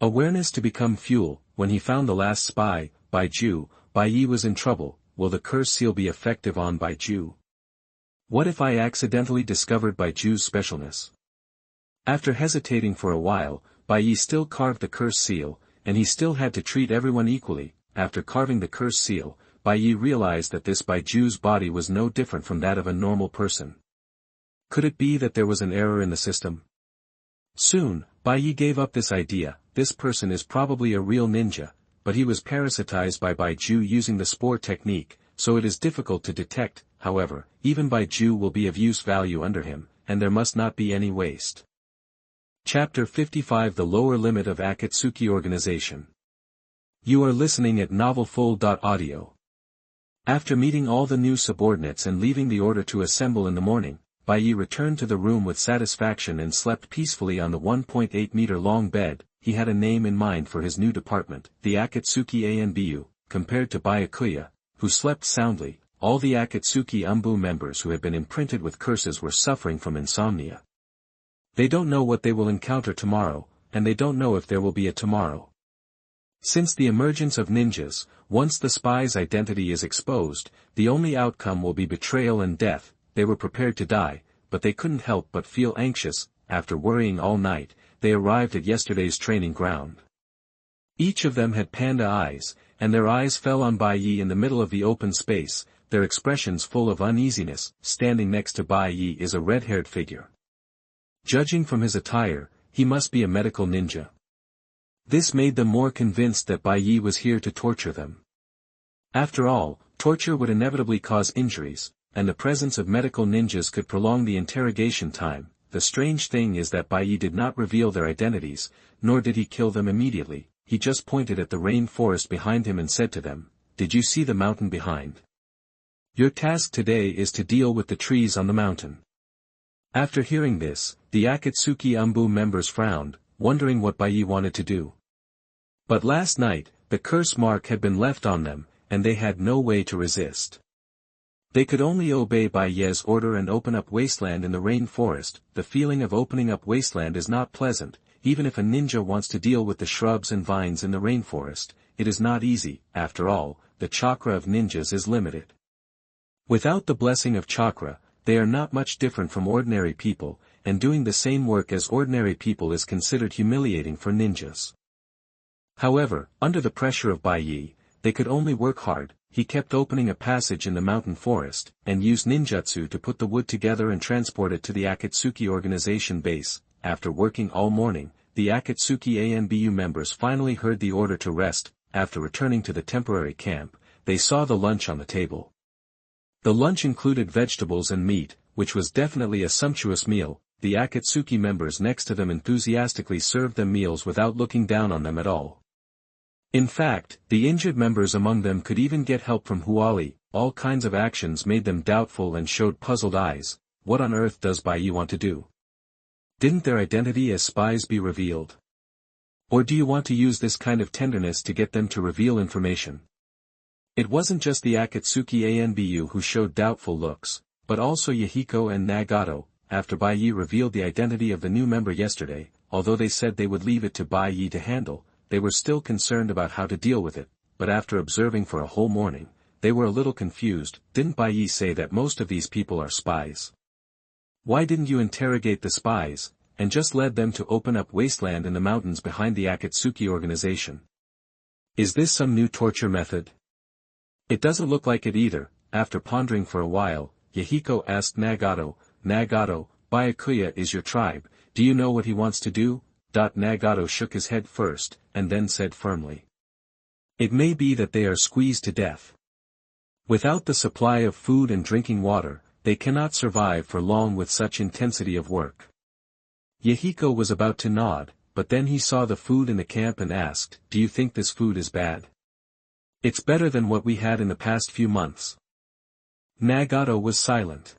awareness to become fuel. When he found the last spy, Bai Ye was in trouble. Will the curse seal be effective on Bai Ye? What if I accidentally discovered Bai Ye's specialness? After hesitating for a while, Bai Ye still carved the curse seal, and he still had to treat everyone equally. After carving the curse seal, Bai Ye realized that this Bai Ye's body was no different from that of a normal person. Could it be that there was an error in the system? Soon, Bai Ye gave up this idea. This person is probably a real ninja, but he was parasitized by Bai Ye using the spore technique, so it is difficult to detect. However, even Bai Ye will be of use value under him, and there must not be any waste. Chapter 55 The Lower Limit of Akatsuki Organization. You are listening at novelfull.audio. After meeting all the new subordinates and leaving the order to assemble in the morning, Bai Ye returned to the room with satisfaction and slept peacefully on the 1.8-meter-long bed. He had a name in mind for his new department, the Akatsuki Anbu, compared to Byakuya, who slept soundly. All the Akatsuki Anbu members who had been imprinted with curses were suffering from insomnia. They don't know what they will encounter tomorrow, and they don't know if there will be a tomorrow. Since the emergence of ninjas, once the spy's identity is exposed, the only outcome will be betrayal and death. They were prepared to die, but they couldn't help but feel anxious. After worrying all night, they arrived at yesterday's training ground. Each of them had panda eyes, and their eyes fell on Bai Ye in the middle of the open space, their expressions full of uneasiness. Standing next to Bai Ye is a red-haired figure. Judging from his attire, he must be a medical ninja. This made them more convinced that Bai Ye was here to torture them. After all, torture would inevitably cause injuries, and the presence of medical ninjas could prolong the interrogation time. The strange thing is that Bai Ye did not reveal their identities, nor did he kill them immediately. He just pointed at the rain forest behind him and said to them, "Did you see the mountain behind? Your task today is to deal with the trees on the mountain." After hearing this, the Akatsuki Anbu members frowned, wondering what Bai Ye wanted to do. But last night, the curse mark had been left on them, and they had no way to resist. They could only obey Bai Ye's order and open up wasteland in the rain forest. The feeling of opening up wasteland is not pleasant. Even if a ninja wants to deal with the shrubs and vines in the rainforest, it is not easy. After all, the chakra of ninjas is limited. Without the blessing of chakra, they are not much different from ordinary people, and doing the same work as ordinary people is considered humiliating for ninjas. However, under the pressure of Bai Ye, they could only work hard. He kept opening a passage in the mountain forest, and used ninjutsu to put the wood together and transport it to the Akatsuki organization base. After working all morning, the Akatsuki Anbu members finally heard the order to rest. After returning to the temporary camp, they saw the lunch on the table. The lunch included vegetables and meat, which was definitely a sumptuous meal. The Akatsuki members next to them enthusiastically served them meals without looking down on them at all. In fact, the injured members among them could even get help from Huali. All kinds of actions made them doubtful and showed puzzled eyes. What on earth does Bai Ye want to do? Didn't their identity as spies be revealed? Or do you want to use this kind of tenderness to get them to reveal information? It wasn't just the Akatsuki Anbu who showed doubtful looks, but also Yahiko and Nagato. After Bai Ye revealed the identity of the new member yesterday, although they said they would leave it to Bai Ye to handle, they were still concerned about how to deal with it, but after observing for a whole morning, they were a little confused. Didn't Bai Ye say that most of these people are spies? Why didn't you interrogate the spies, and just led them to open up wasteland in the mountains behind the Akatsuki organization? Is this some new torture method? It doesn't look like it either. After pondering for a while, Yahiko asked Nagato, Nagato, Byakuya is your tribe, do you know what he wants to do? Nagato shook his head first, and then said firmly. It may be that they are squeezed to death. Without the supply of food and drinking water, they cannot survive for long with such intensity of work. Yahiko was about to nod, but then he saw the food in the camp and asked, do you think this food is bad? It's better than what we had in the past few months. Nagato was silent.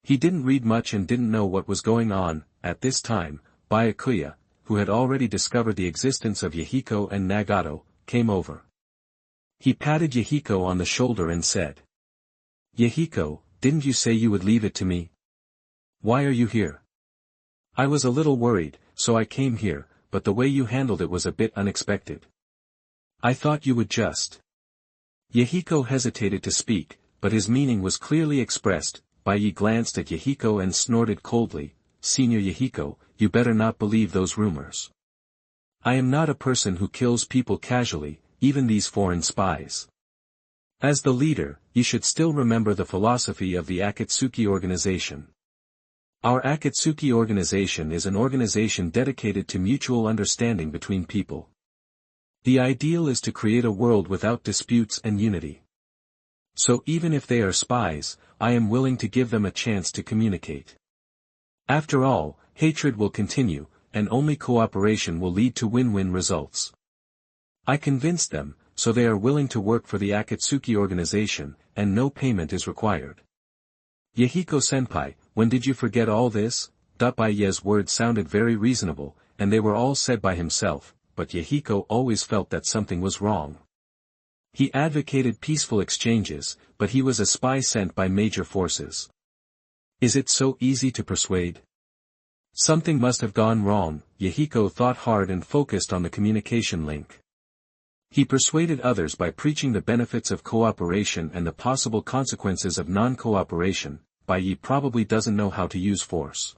He didn't read much and didn't know what was going on. At this time, Byakuya, who had already discovered the existence of Yahiko and Nagato, came over. He patted Yahiko on the shoulder and said, Yahiko, didn't you say you would leave it to me? Why are you here? I was a little worried, so I came here, but the way you handled it was a bit unexpected. I thought you would just. Yahiko hesitated to speak, but his meaning was clearly expressed. Bai Ye glanced at Yahiko and snorted coldly, Senior Yahiko, you better not believe those rumors. I am not a person who kills people casually, even these foreign spies. As the leader, you should still remember the philosophy of the Akatsuki organization. Our Akatsuki organization is an organization dedicated to mutual understanding between people. The ideal is to create a world without disputes and unity. So even if they are spies, I am willing to give them a chance to communicate. After all, hatred will continue, and only cooperation will lead to win-win results. I convinced them, so they are willing to work for the Akatsuki organization, and no payment is required. Yahiko-senpai, when did you forget all this? Bai Ye's words sounded very reasonable, and they were all said by himself, but Yahiko always felt that something was wrong. He advocated peaceful exchanges, but he was a spy sent by major forces. Is it so easy to persuade? Something must have gone wrong. Yahiko thought hard and focused on the communication link. He persuaded others by preaching the benefits of cooperation and the possible consequences of non-cooperation. Bai Ye probably doesn't know how to use force.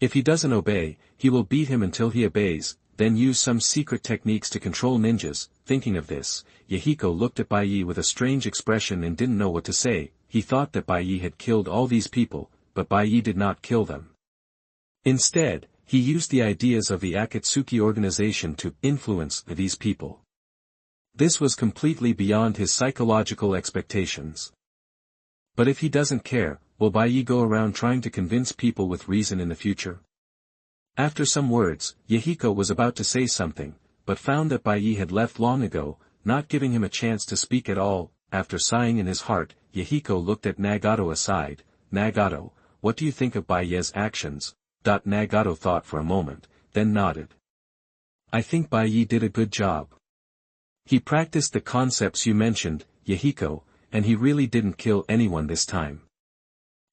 If he doesn't obey, he will beat him until he obeys, then use some secret techniques to control ninjas. Thinking of this, Yahiko looked at Bai Ye with a strange expression and didn't know what to say. He thought that Bai Ye had killed all these people, but Bai Ye did not kill them. Instead, he used the ideas of the Akatsuki organization to influence these people. This was completely beyond his psychological expectations. But if he doesn't care, will Bai Ye go around trying to convince people with reason in the future? After some words, Yahiko was about to say something, but found that Bai Ye had left long ago, not giving him a chance to speak at all. After sighing in his heart, Yahiko looked at Nagato aside. Nagato, what do you think of Bai Ye's actions? Nagato thought for a moment, then nodded. I think Bai Ye did a good job. He practiced the concepts you mentioned, Yahiko, and he really didn't kill anyone this time.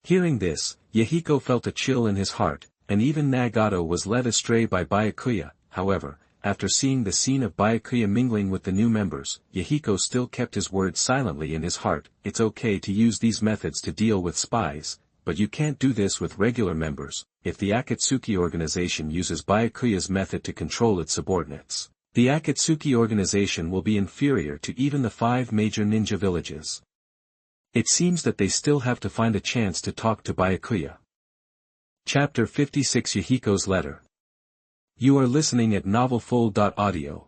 Hearing this, Yahiko felt a chill in his heart, and even Nagato was led astray by Byakuya. However, after seeing the scene of Byakuya mingling with the new members, Yahiko still kept his words silently in his heart. It's okay to use these methods to deal with spies, but you can't do this with regular members. If the Akatsuki organization uses Byakuya's method to control its subordinates, the Akatsuki organization will be inferior to even the 5 major ninja villages. It seems that they still have to find a chance to talk to Byakuya. Chapter 56 Yahiko's Letter. You are listening at novelfull.audio.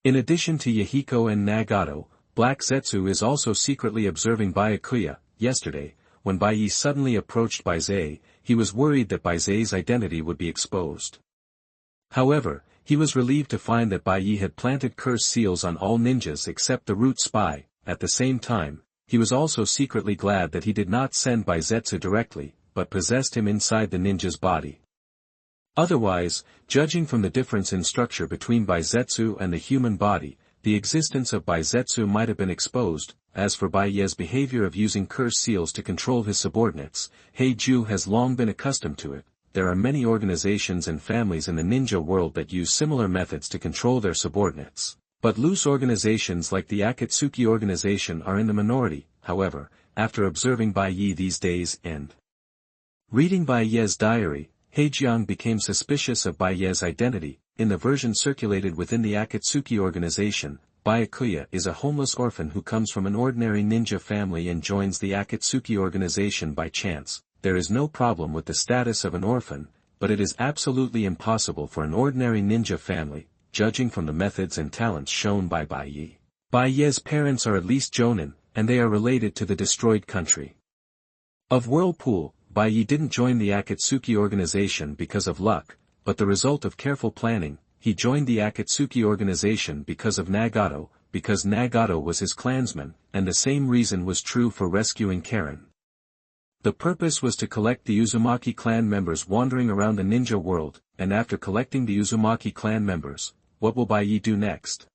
In addition to Yahiko and Nagato, Black Zetsu is also secretly observing Byakuya. Yesterday, when Bai Ye suddenly approached Bai Ze, he was worried that Bai Ze's identity would be exposed. However, he was relieved to find that Bai Ye had planted curse seals on all ninjas except the root spy. At the same time, he was also secretly glad that he did not send Bai Zetsu directly, but possessed him inside the ninja's body. Otherwise, judging from the difference in structure between Bai Zetsu and the human body, the existence of Baizetsu might have been exposed. As for Bai Ye's behavior of using curse seals to control his subordinates, Hei Ze has long been accustomed to it. There are many organizations and families in the ninja world that use similar methods to control their subordinates. But loose organizations like the Akatsuki organization are in the minority. However, after observing Bai Ye these days and reading Bai Ye's diary, Hei Ze became suspicious of Bai Ye's identity. In the version circulated within the Akatsuki organization, Byakuya is a homeless orphan who comes from an ordinary ninja family and joins the Akatsuki organization by chance. There is no problem with the status of an orphan, but it is absolutely impossible for an ordinary ninja family, judging from the methods and talents shown by Bai Ye. Bai Ye's parents are at least Jonin, and they are related to the destroyed country of Whirlpool. Bai Ye didn't join the Akatsuki organization because of luck, but the result of careful planning. He joined the Akatsuki organization because of Nagato, because Nagato was his clansman, and the same reason was true for rescuing Karen. The purpose was to collect the Uzumaki clan members wandering around the ninja world, and after collecting the Uzumaki clan members, what will Bai Ye do next?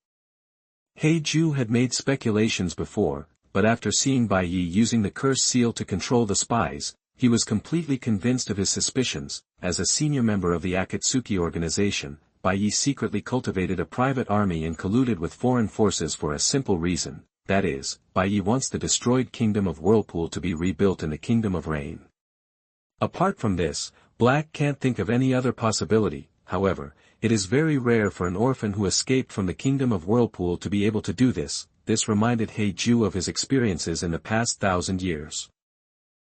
Hei Ze had made speculations before, but after seeing Bai Ye using the curse seal to control the spies, he was completely convinced of his suspicions. As a senior member of the Akatsuki organization, Bai Ye secretly cultivated a private army and colluded with foreign forces for a simple reason, that is, Bai Ye wants the destroyed kingdom of Whirlpool to be rebuilt in the kingdom of Rain. Apart from this, Black can't think of any other possibility. However, it is very rare for an orphan who escaped from the kingdom of Whirlpool to be able to do this. This reminded Hei Ze of his experiences in the past 1,000 years.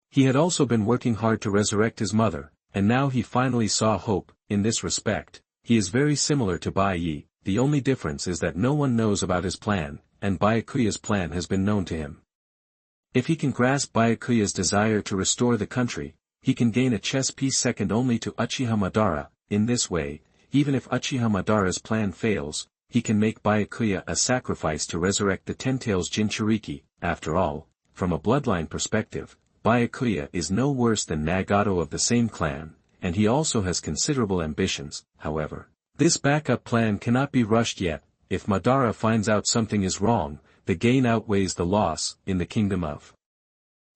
He had also been working hard to resurrect his mother, and now he finally saw hope. In this respect, he is very similar to Bai Ye. The only difference is that no one knows about his plan, and Byakuya's plan has been known to him. If he can grasp Byakuya's desire to restore the country, he can gain a chess piece second only to Uchiha Madara. In this way, even if Uchiha Madara's plan fails, he can make Byakuya a sacrifice to resurrect the Ten-Tails Jinchuriki. After all, from a bloodline perspective, Byakuya is no worse than Nagato of the same clan, and he also has considerable ambitions. However, this backup plan cannot be rushed yet. If Madara finds out something is wrong, the gain outweighs the loss. In the kingdom of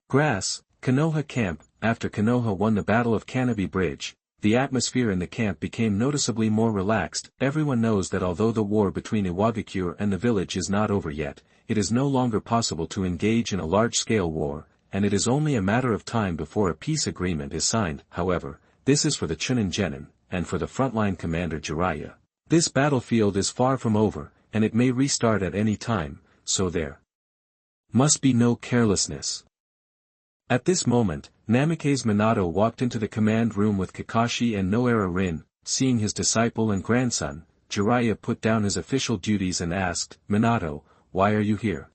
Grass, Konoha Camp. After Konoha won the Battle of Kanabi Bridge, the atmosphere in the camp became noticeably more relaxed. Everyone knows that although the war between Iwagakure and the village is not over yet, it is no longer possible to engage in a large-scale war, and it is only a matter of time before a peace agreement is signed. However, this is for the Chunin Genin, and for the frontline commander Jiraiya. This battlefield is far from over, and it may restart at any time, so there must be no carelessness. At this moment, Namikaze Minato walked into the command room with Kakashi and Noara Rin. Seeing his disciple and grandson, Jiraiya put down his official duties and asked, "Minato, why are you here?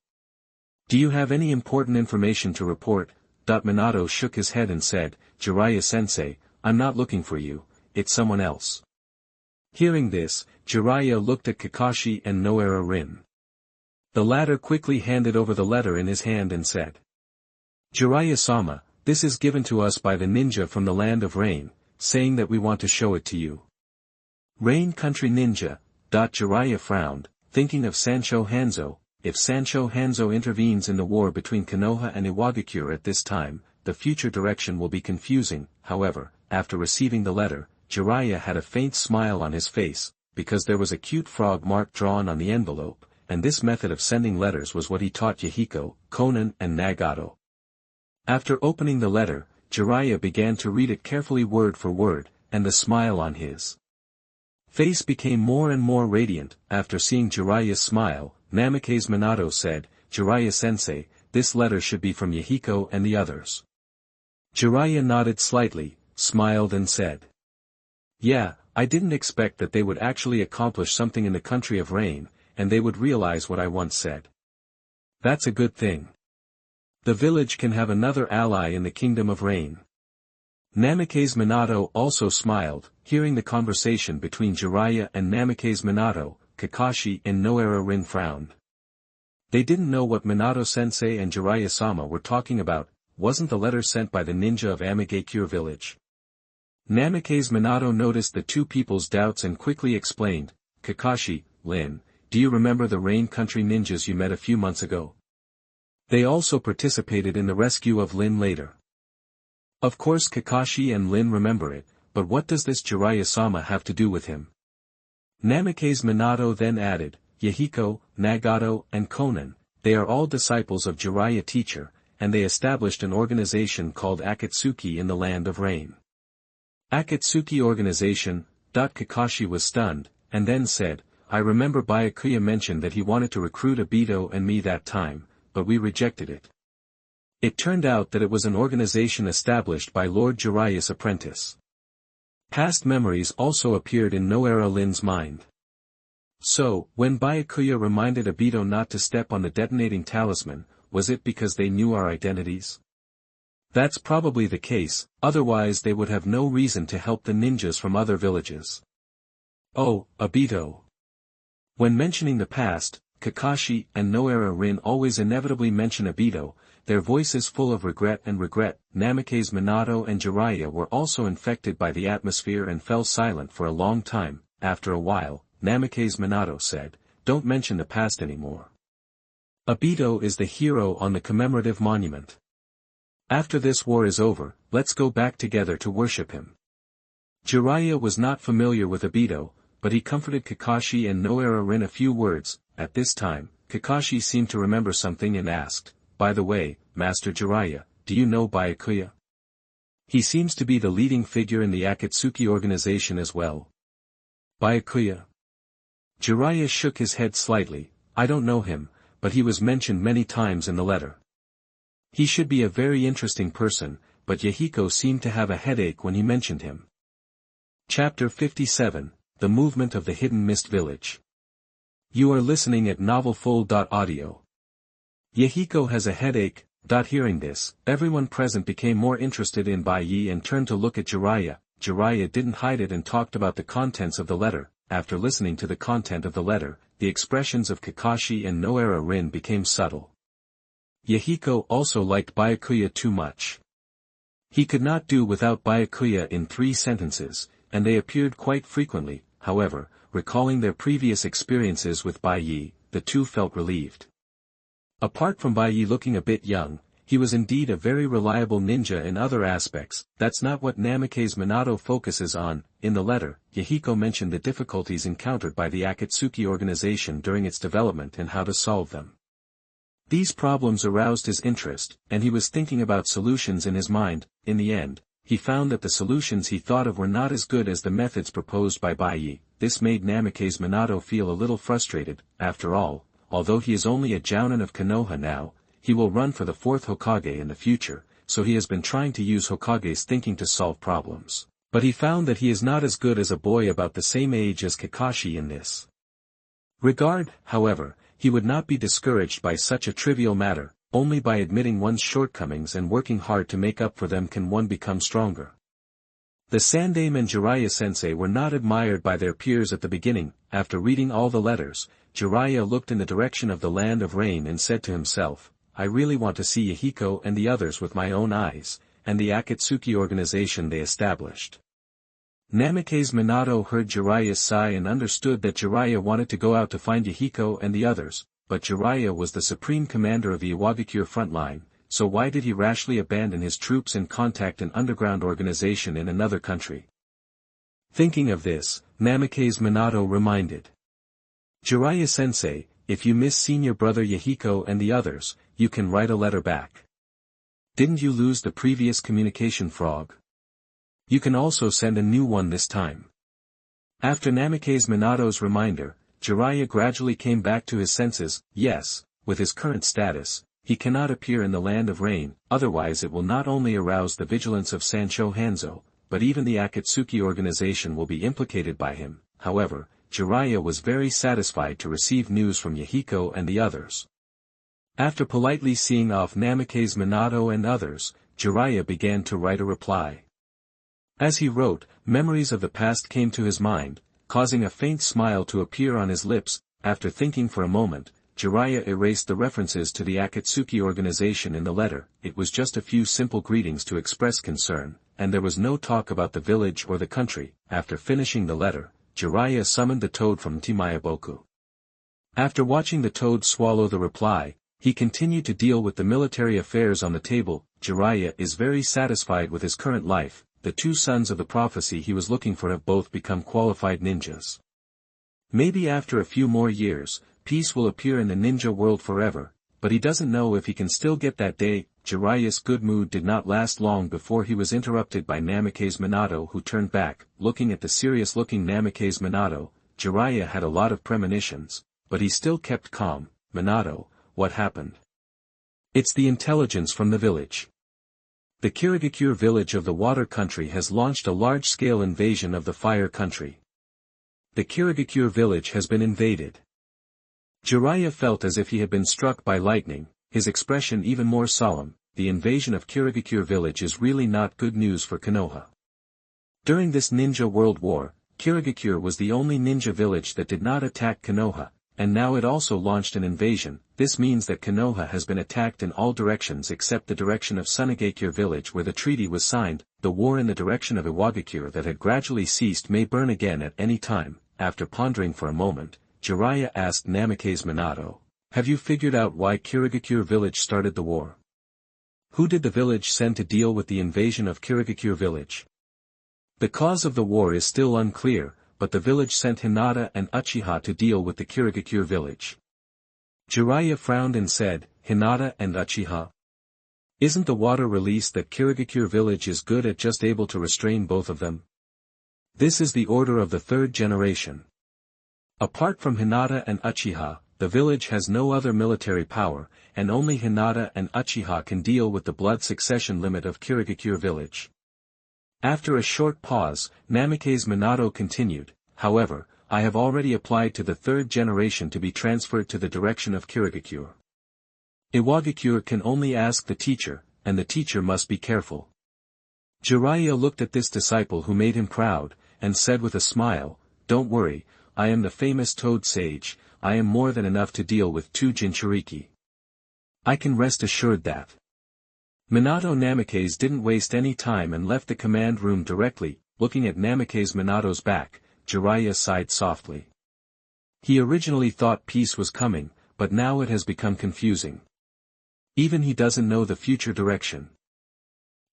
Do you have any important information to report?" Minato shook his head and said, "Jiraiya-sensei, I'm not looking for you, it's someone else." Hearing this, Jiraiya looked at Kakashi and Noara Rin. The latter quickly handed over the letter in his hand and said, "Jiraiya-sama, this is given to us by the ninja from the land of Rain, saying that we want to show it to you." Rain Country Ninja. Jiraiya frowned, thinking of Sancho Hanzo. If Sancho Hanzo intervenes in the war between Konoha and Iwagakure at this time, the future direction will be confusing. However, after receiving the letter, Jiraiya had a faint smile on his face, because there was a cute frog mark drawn on the envelope, and this method of sending letters was what he taught Yahiko, Konan and Nagato. After opening the letter, Jiraiya began to read it carefully word for word, and the smile on his face became more and more radiant. After seeing Jiraiya's smile, Namikaze Minato said, "Jiraiya-sensei, this letter should be from Yahiko and the others." Jiraiya nodded slightly, smiled and said, "Yeah, I didn't expect that they would actually accomplish something in the country of Rain, and they would realize what I once said. That's a good thing. The village can have another ally in the kingdom of Rain." Namikaze Minato also smiled. Hearing the conversation between Jiraiya and Namikaze Minato, Kakashi and Noara Rin frowned. They didn't know what Minato-sensei and Jiraiya-sama were talking about. Wasn't the letter sent by the ninja of Amigakure village? Namikaze Minato noticed the two people's doubts and quickly explained, "Kakashi, Lin, do you remember the Rain Country ninjas you met a few months ago? They also participated in the rescue of Lin later. Of course Kakashi and Lin remember it, but what does this Jiraiya-sama have to do with him? Namikaze Minato then added, Yahiko, Nagato, and Konan, they are all disciples of Jiraiya teacher, and they established an organization called Akatsuki in the Land of Rain. Akatsuki organization. Kakashi was stunned, and then said, I remember Byakuya mentioned that he wanted to recruit Obito and me that time, but we rejected it. It turned out that it was an organization established by Lord Jiraiya's apprentice. Past memories also appeared in Noara Lin's mind. So, when Byakuya reminded Obito not to step on the detonating talisman, was it because they knew our identities? That's probably the case, otherwise they would have no reason to help the ninjas from other villages. Oh, Obito. When mentioning the past, Kakashi and Noara Rin always inevitably mention Obito, their voices full of regret. Namikaze Minato and Jiraiya were also infected by the atmosphere and fell silent for a long time. After a while, Namikaze Minato said, don't mention the past anymore. Obito is the hero on the commemorative monument. After this war is over, let's go back together to worship him. Jiraiya was not familiar with Obito, but he comforted Kakashi and Noara Rin a few words. At this time, Kakashi seemed to remember something and asked, by the way, Master Jiraiya, do you know Byakuya? He seems to be the leading figure in the Akatsuki organization as well. Byakuya? Jiraiya shook his head slightly, I don't know him, but he was mentioned many times in the letter. He should be a very interesting person, but Yahiko seemed to have a headache when he mentioned him. Chapter 57, The Movement of the Hidden Mist Village. You are listening at novelfull.audio. Yahiko has a headache. Hearing this, everyone present became more interested in Bai Ye and turned to look at Jiraiya. Jiraiya didn't hide it and talked about the contents of the letter. After listening to the content of the letter, the expressions of Kakashi and Noara Rin became subtle. Yahiko also liked Byakuya too much. He could not do without Byakuya in 3 sentences, and they appeared quite frequently. However, recalling their previous experiences with Bai Ye, the two felt relieved. Apart from Bai Ye looking a bit young, he was indeed a very reliable ninja in other aspects. That's not what Namikaze Minato focuses on. In the letter, Yahiko mentioned the difficulties encountered by the Akatsuki organization during its development and how to solve them. These problems aroused his interest, and he was thinking about solutions in his mind. In the end, he found that the solutions he thought of were not as good as the methods proposed by Bai Ye. This made Namikaze Minato feel a little frustrated. After all, although he is only a Jounin of Konoha now, he will run for the 4th Hokage in the future, so he has been trying to use Hokage's thinking to solve problems. But he found that he is not as good as a boy about the same age as Kakashi in this regard. However, he would not be discouraged by such a trivial matter. Only by admitting one's shortcomings and working hard to make up for them can one become stronger. The Sandaime and Jiraiya-sensei were not admired by their peers at the beginning. After reading all the letters, Jiraiya looked in the direction of the Land of Rain and said to himself, I really want to see Yahiko and the others with my own eyes, and the Akatsuki organization they established. Namikaze Minato heard Jiraiya's sigh and understood that Jiraiya wanted to go out to find Yahiko and the others, but Jiraiya was the supreme commander of the Iwagakure front line, so why did he rashly abandon his troops and contact an underground organization in another country? Thinking of this, Namikaze Minato reminded Jiraiya-sensei, if you miss senior brother Yahiko and the others, you can write a letter back. Didn't you lose the previous communication frog? You can also send a new one this time. After Namikaze Minato's reminder, Jiraiya gradually came back to his senses. Yes, with his current status, he cannot appear in the Land of Rain, otherwise it will not only arouse the vigilance of Sancho Hanzo, but even the Akatsuki organization will be implicated by him. However, Jiraiya was very satisfied to receive news from Yahiko and the others. After politely seeing off Namikaze Minato and others, Jiraiya began to write a reply. As he wrote, memories of the past came to his mind, causing a faint smile to appear on his lips. After thinking for a moment, Jiraiya erased the references to the Akatsuki organization in the letter. It was just a few simple greetings to express concern, and there was no talk about the village or the country. After finishing the letter, Jiraiya summoned the toad from Timayaboku. After watching the toad swallow the reply, he continued to deal with the military affairs on the table. Jiraiya is very satisfied with his current life. The two sons of the prophecy he was looking for have both become qualified ninjas. Maybe after a few more years, peace will appear in the ninja world forever, but he doesn't know if he can still get that day. Jiraiya's good mood did not last long before he was interrupted by Namikaze Minato, who turned back. Looking at the serious-looking Namikaze Minato, Jiraiya had a lot of premonitions, but he still kept calm. Minato, what happened? It's the intelligence from the village. The Kirigakure village of the water country has launched a large-scale invasion of the fire country. The Kirigakure village has been invaded. Jiraiya felt as if he had been struck by lightning, his expression even more solemn. The invasion of Kirigakure village is really not good news for Konoha. During this ninja world war, Kirigakure was the only ninja village that did not attack Konoha, and now it also launched an invasion. This means that Konoha has been attacked in all directions except the direction of Sunagakure village where the treaty was signed. The war in the direction of Iwagakure that had gradually ceased may burn again at any time. After pondering for a moment, Jiraiya asked Namikaze Minato, "Have you figured out why Kirigakure village started the war? Who did the village send to deal with the invasion of Kirigakure village?" The cause of the war is still unclear, but the village sent Hinata and Uchiha to deal with the Kirigakure village. Jiraiya frowned and said, "Hinata and Uchiha? Isn't the water release that Kirigakure village is good at just able to restrain both of them? This is the order of the third generation. Apart from Hinata and Uchiha, the village has no other military power, and only Hinata and Uchiha can deal with the blood succession limit of Kirigakure village." After a short pause, Namikaze Minato continued, "However, I have already applied to the third generation to be transferred to the direction of Kirigakure. Iwagakure can only ask the teacher, and the teacher must be careful." Jiraiya looked at this disciple who made him proud, and said with a smile, "Don't worry, I am the famous Toad Sage. I am more than enough to deal with two Jinchuriki. I can rest assured that." Minato Namikaze didn't waste any time and left the command room directly. Looking at Namikaze Minato's back, Jiraiya sighed softly. He originally thought peace was coming, but now it has become confusing. Even he doesn't know the future direction.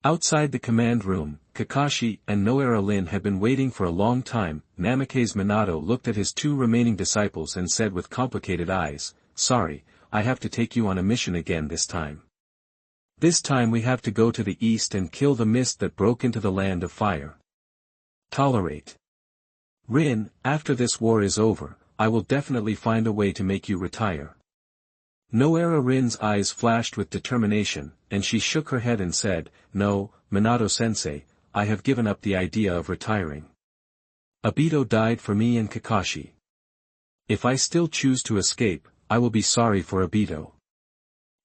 Outside the command room, Kakashi and Noara Lin had been waiting for a long time. Namikaze Minato looked at his two remaining disciples and said with complicated eyes, "Sorry, I have to take you on a mission again this time. This time we have to go to the east and kill the mist that broke into the land of fire. Tolerate. Rin, after this war is over, I will definitely find a way to make you retire." Noara Rin's eyes flashed with determination, and she shook her head and said, "No, Minato-sensei, I have given up the idea of retiring. Obito died for me and Kakashi. If I still choose to escape, I will be sorry for Obito."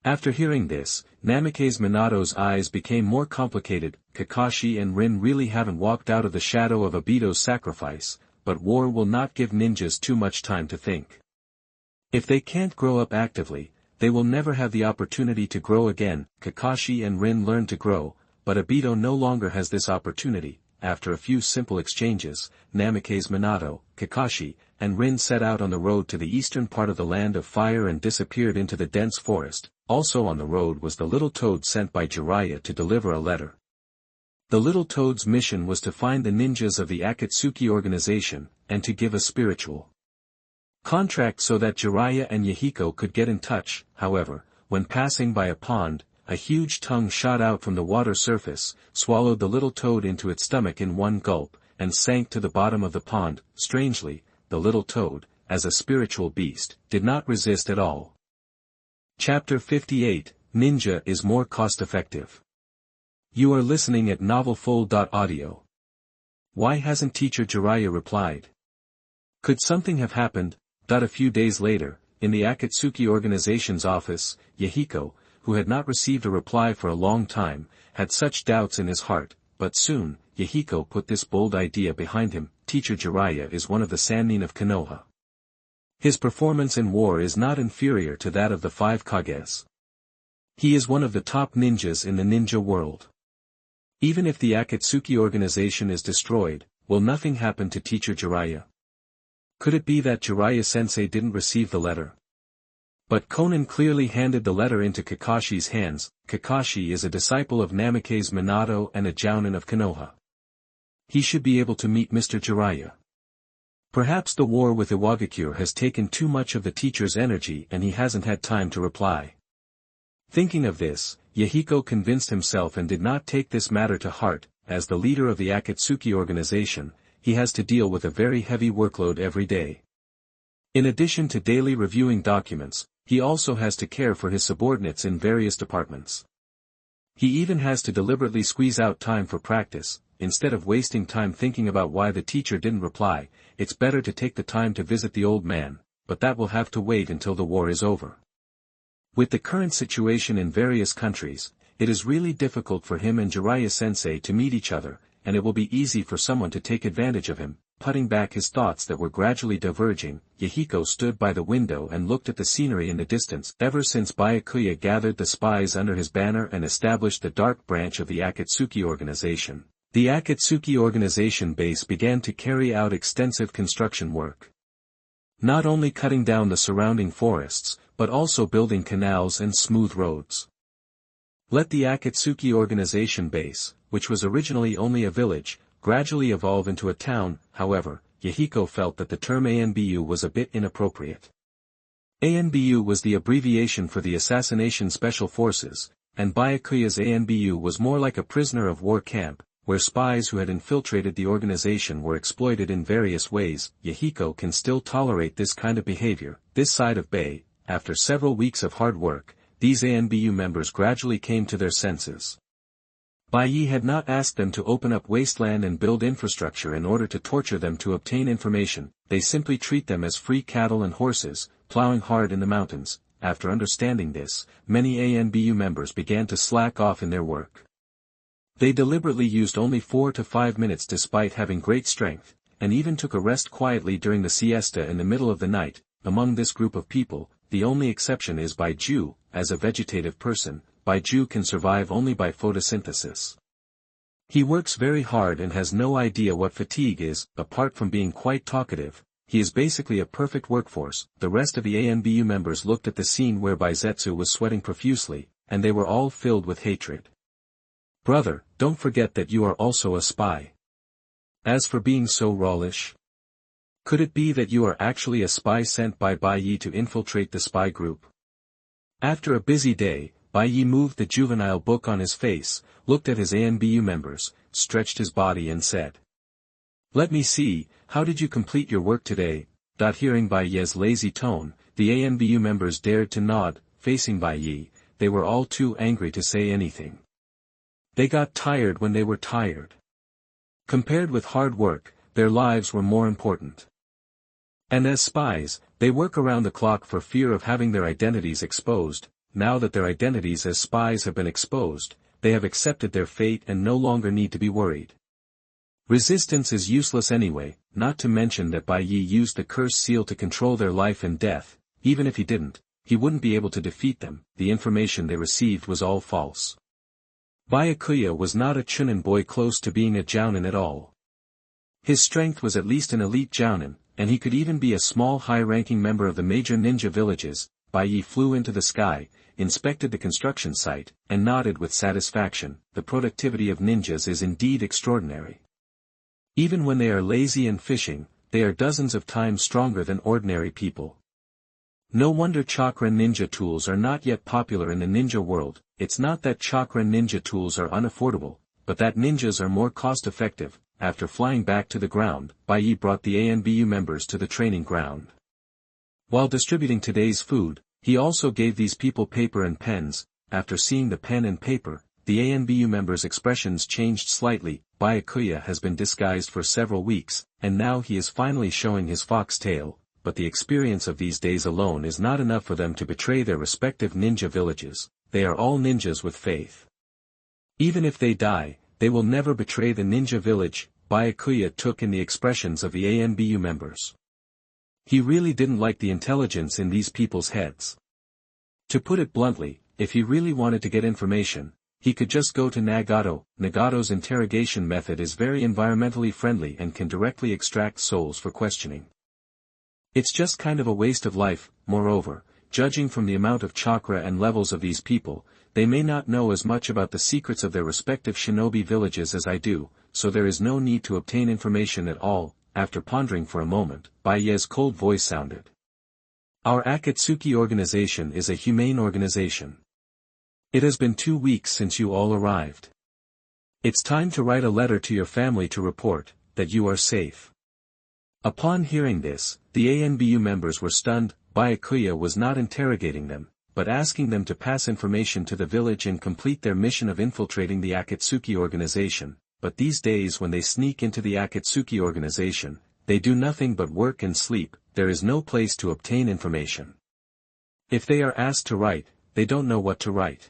After hearing this, Namikaze Minato's eyes became more complicated. Kakashi and Rin really haven't walked out of the shadow of Obito's sacrifice, but war will not give ninjas too much time to think. If they can't grow up actively, they will never have the opportunity to grow again. Kakashi and Rin learned to grow, but Obito no longer has this opportunity. After a few simple exchanges, Namikaze Minato, Kakashi, and Rin set out on the road to the eastern part of the land of fire and disappeared into the dense forest. Also on the road was the little toad sent by Jiraiya to deliver a letter. The little toad's mission was to find the ninjas of the Akatsuki organization, and to give a spiritual contract so that Jiraiya and Yahiko could get in touch. However, when passing by a pond, a huge tongue shot out from the water surface, swallowed the little toad into its stomach in one gulp, and sank to the bottom of the pond. Strangely, the little toad, as a spiritual beast, did not resist at all. Chapter 58, Ninja is more cost-effective. You are listening at novelfull.audio. Why hasn't Teacher Jiraiya replied? Could something have happened? A few days later, in the Akatsuki organization's office, Yahiko, who had not received a reply for a long time, had such doubts in his heart, but soon, Yahiko put this bold idea behind him. Teacher Jiraiya is one of the Sannin of Konoha. His performance in war is not inferior to that of the 5 Kages. He is one of the top ninjas in the ninja world. Even if the Akatsuki organization is destroyed, will nothing happen to Teacher Jiraiya? Could it be that Jiraiya-sensei didn't receive the letter? But Konan clearly handed the letter into Kakashi's hands. Kakashi is a disciple of Namikaze Minato and a jounin of Konoha. He should be able to meet Mr. Jiraiya. Perhaps the war with Iwagakure has taken too much of the teacher's energy and he hasn't had time to reply. Thinking of this, Yahiko convinced himself and did not take this matter to heart. As the leader of the Akatsuki organization, he has to deal with a very heavy workload every day. In addition to daily reviewing documents, he also has to care for his subordinates in various departments. He even has to deliberately squeeze out time for practice. Instead of wasting time thinking about why the teacher didn't reply, it's better to take the time to visit the old man, but that will have to wait until the war is over. With the current situation in various countries, it is really difficult for him and Jiraiya-sensei to meet each other, and it will be easy for someone to take advantage of him. Putting back his thoughts that were gradually diverging, Yahiko stood by the window and looked at the scenery in the distance. Ever since Byakuya gathered the spies under his banner and established the dark branch of the Akatsuki organization, the Akatsuki organization base began to carry out extensive construction work. Not only cutting down the surrounding forests, but also building canals and smooth roads. Let the Akatsuki organization base, which was originally only a village, gradually evolve into a town. However, Yahiko felt that the term ANBU was a bit inappropriate. ANBU was the abbreviation for the Assassination Special Forces, and Byakuya's ANBU was more like a prisoner of war camp, where spies who had infiltrated the organization were exploited in various ways. Yahiko can still tolerate this kind of behavior. This side of Bai, after several weeks of hard work, these ANBU members gradually came to their senses. Bai Ye had not asked them to open up wasteland and build infrastructure in order to torture them to obtain information. They simply treat them as free cattle and horses, plowing hard in the mountains. After understanding this, many ANBU members began to slack off in their work. They deliberately used only 4 to 5 minutes despite having great strength, and even took a rest quietly during the siesta in the middle of the night. Among this group of people, the only exception is Bai Ju. As a vegetative person, Bai Ju can survive only by photosynthesis. He works very hard and has no idea what fatigue is. Apart from being quite talkative, he is basically a perfect workforce. The rest of the ANBU members looked at the scene where Baizetsu was sweating profusely, and they were all filled with hatred. Brother, don't forget that you are also a spy. As for being so rawlish, could it be that you are actually a spy sent by Bai Ye to infiltrate the spy group? After a busy day, Bai Ye moved the juvenile book on his face, looked at his ANBU members, stretched his body and said, "Let me see, how did you complete your work today?" Hearing Bai Ye's lazy tone, the ANBU members dared to nod. Facing Bai Ye, they were all too angry to say anything. They got tired when they were tired. Compared with hard work, their lives were more important. And as spies, they work around the clock for fear of having their identities exposed. Now that their identities as spies have been exposed, they have accepted their fate and no longer need to be worried. Resistance is useless anyway, not to mention that Bai Ye used the curse seal to control their life and death. Even if he didn't, he wouldn't be able to defeat them. The information they received was all false. Byakuya was not a chunin boy close to being a jounin at all. His strength was at least an elite jounin, and he could even be a small high-ranking member of the major ninja villages. Bai Ye flew into the sky, inspected the construction site, and nodded with satisfaction. The productivity of ninjas is indeed extraordinary. Even when they are lazy and fishing, they are dozens of times stronger than ordinary people. No wonder chakra ninja tools are not yet popular in the ninja world. It's not that chakra ninja tools are unaffordable, but that ninjas are more cost-effective. After flying back to the ground, Bai Ye brought the ANBU members to the training ground. While distributing today's food, he also gave these people paper and pens. After seeing the pen and paper, the ANBU members' expressions changed slightly. Byakuya has been disguised for several weeks, and now he is finally showing his fox tail, but the experience of these days alone is not enough for them to betray their respective ninja villages. They are all ninjas with faith. Even if they die, they will never betray the ninja village. Byakuya took in the expressions of the ANBU members. He really didn't like the intelligence in these people's heads. To put it bluntly, if he really wanted to get information, he could just go to Nagato. Nagato's interrogation method is very environmentally friendly and can directly extract souls for questioning. It's just kind of a waste of life. Moreover, judging from the amount of chakra and levels of these people, they may not know as much about the secrets of their respective shinobi villages as I do, so there is no need to obtain information at all. After pondering for a moment, Bai Ye's cold voice sounded. Our Akatsuki organization is a humane organization. It has been 2 weeks since you all arrived. It's time to write a letter to your family to report that you are safe. Upon hearing this, the ANBU members were stunned. Byakuya was not interrogating them, but asking them to pass information to the village and complete their mission of infiltrating the Akatsuki organization, but these days when they sneak into the Akatsuki organization, they do nothing but work and sleep. There is no place to obtain information. If they are asked to write, they don't know what to write.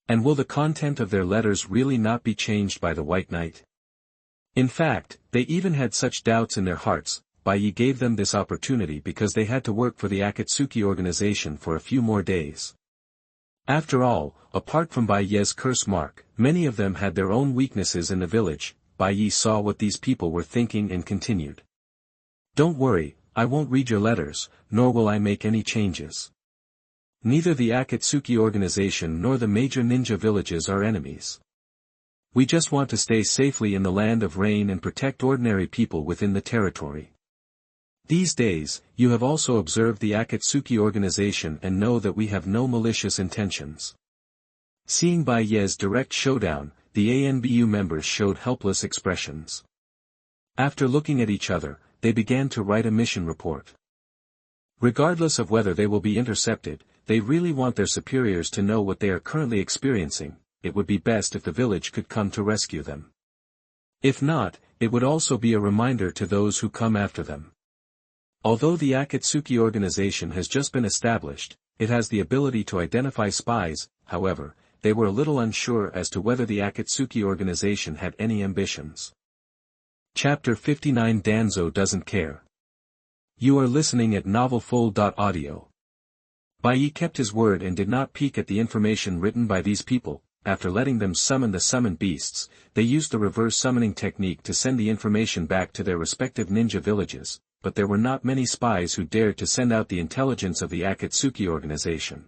And will the content of their letters really not be changed by the White Knight? In fact, they even had such doubts in their hearts. Bai Ye gave them this opportunity because they had to work for the Akatsuki organization for a few more days. After all, apart from Bai Ye's curse mark, many of them had their own weaknesses in the village. Bai Ye saw what these people were thinking and continued. Don't worry, I won't read your letters, nor will I make any changes. Neither the Akatsuki organization nor the major ninja villages are enemies. We just want to stay safely in the land of rain and protect ordinary people within the territory. These days, you have also observed the Akatsuki organization and know that we have no malicious intentions. Seeing Bai Ye's direct showdown, the ANBU members showed helpless expressions. After looking at each other, they began to write a mission report. Regardless of whether they will be intercepted, they really want their superiors to know what they are currently experiencing. It would be best if the village could come to rescue them. If not, it would also be a reminder to those who come after them. Although the Akatsuki organization has just been established, it has the ability to identify spies. However, they were a little unsure as to whether the Akatsuki organization had any ambitions. Chapter 59 Danzo doesn't care. You are listening at novelfull.audio. Bai Ye kept his word and did not peek at the information written by these people. After letting them summon the summoned beasts, they used the reverse summoning technique to send the information back to their respective ninja villages, but there were not many spies who dared to send out the intelligence of the Akatsuki organization.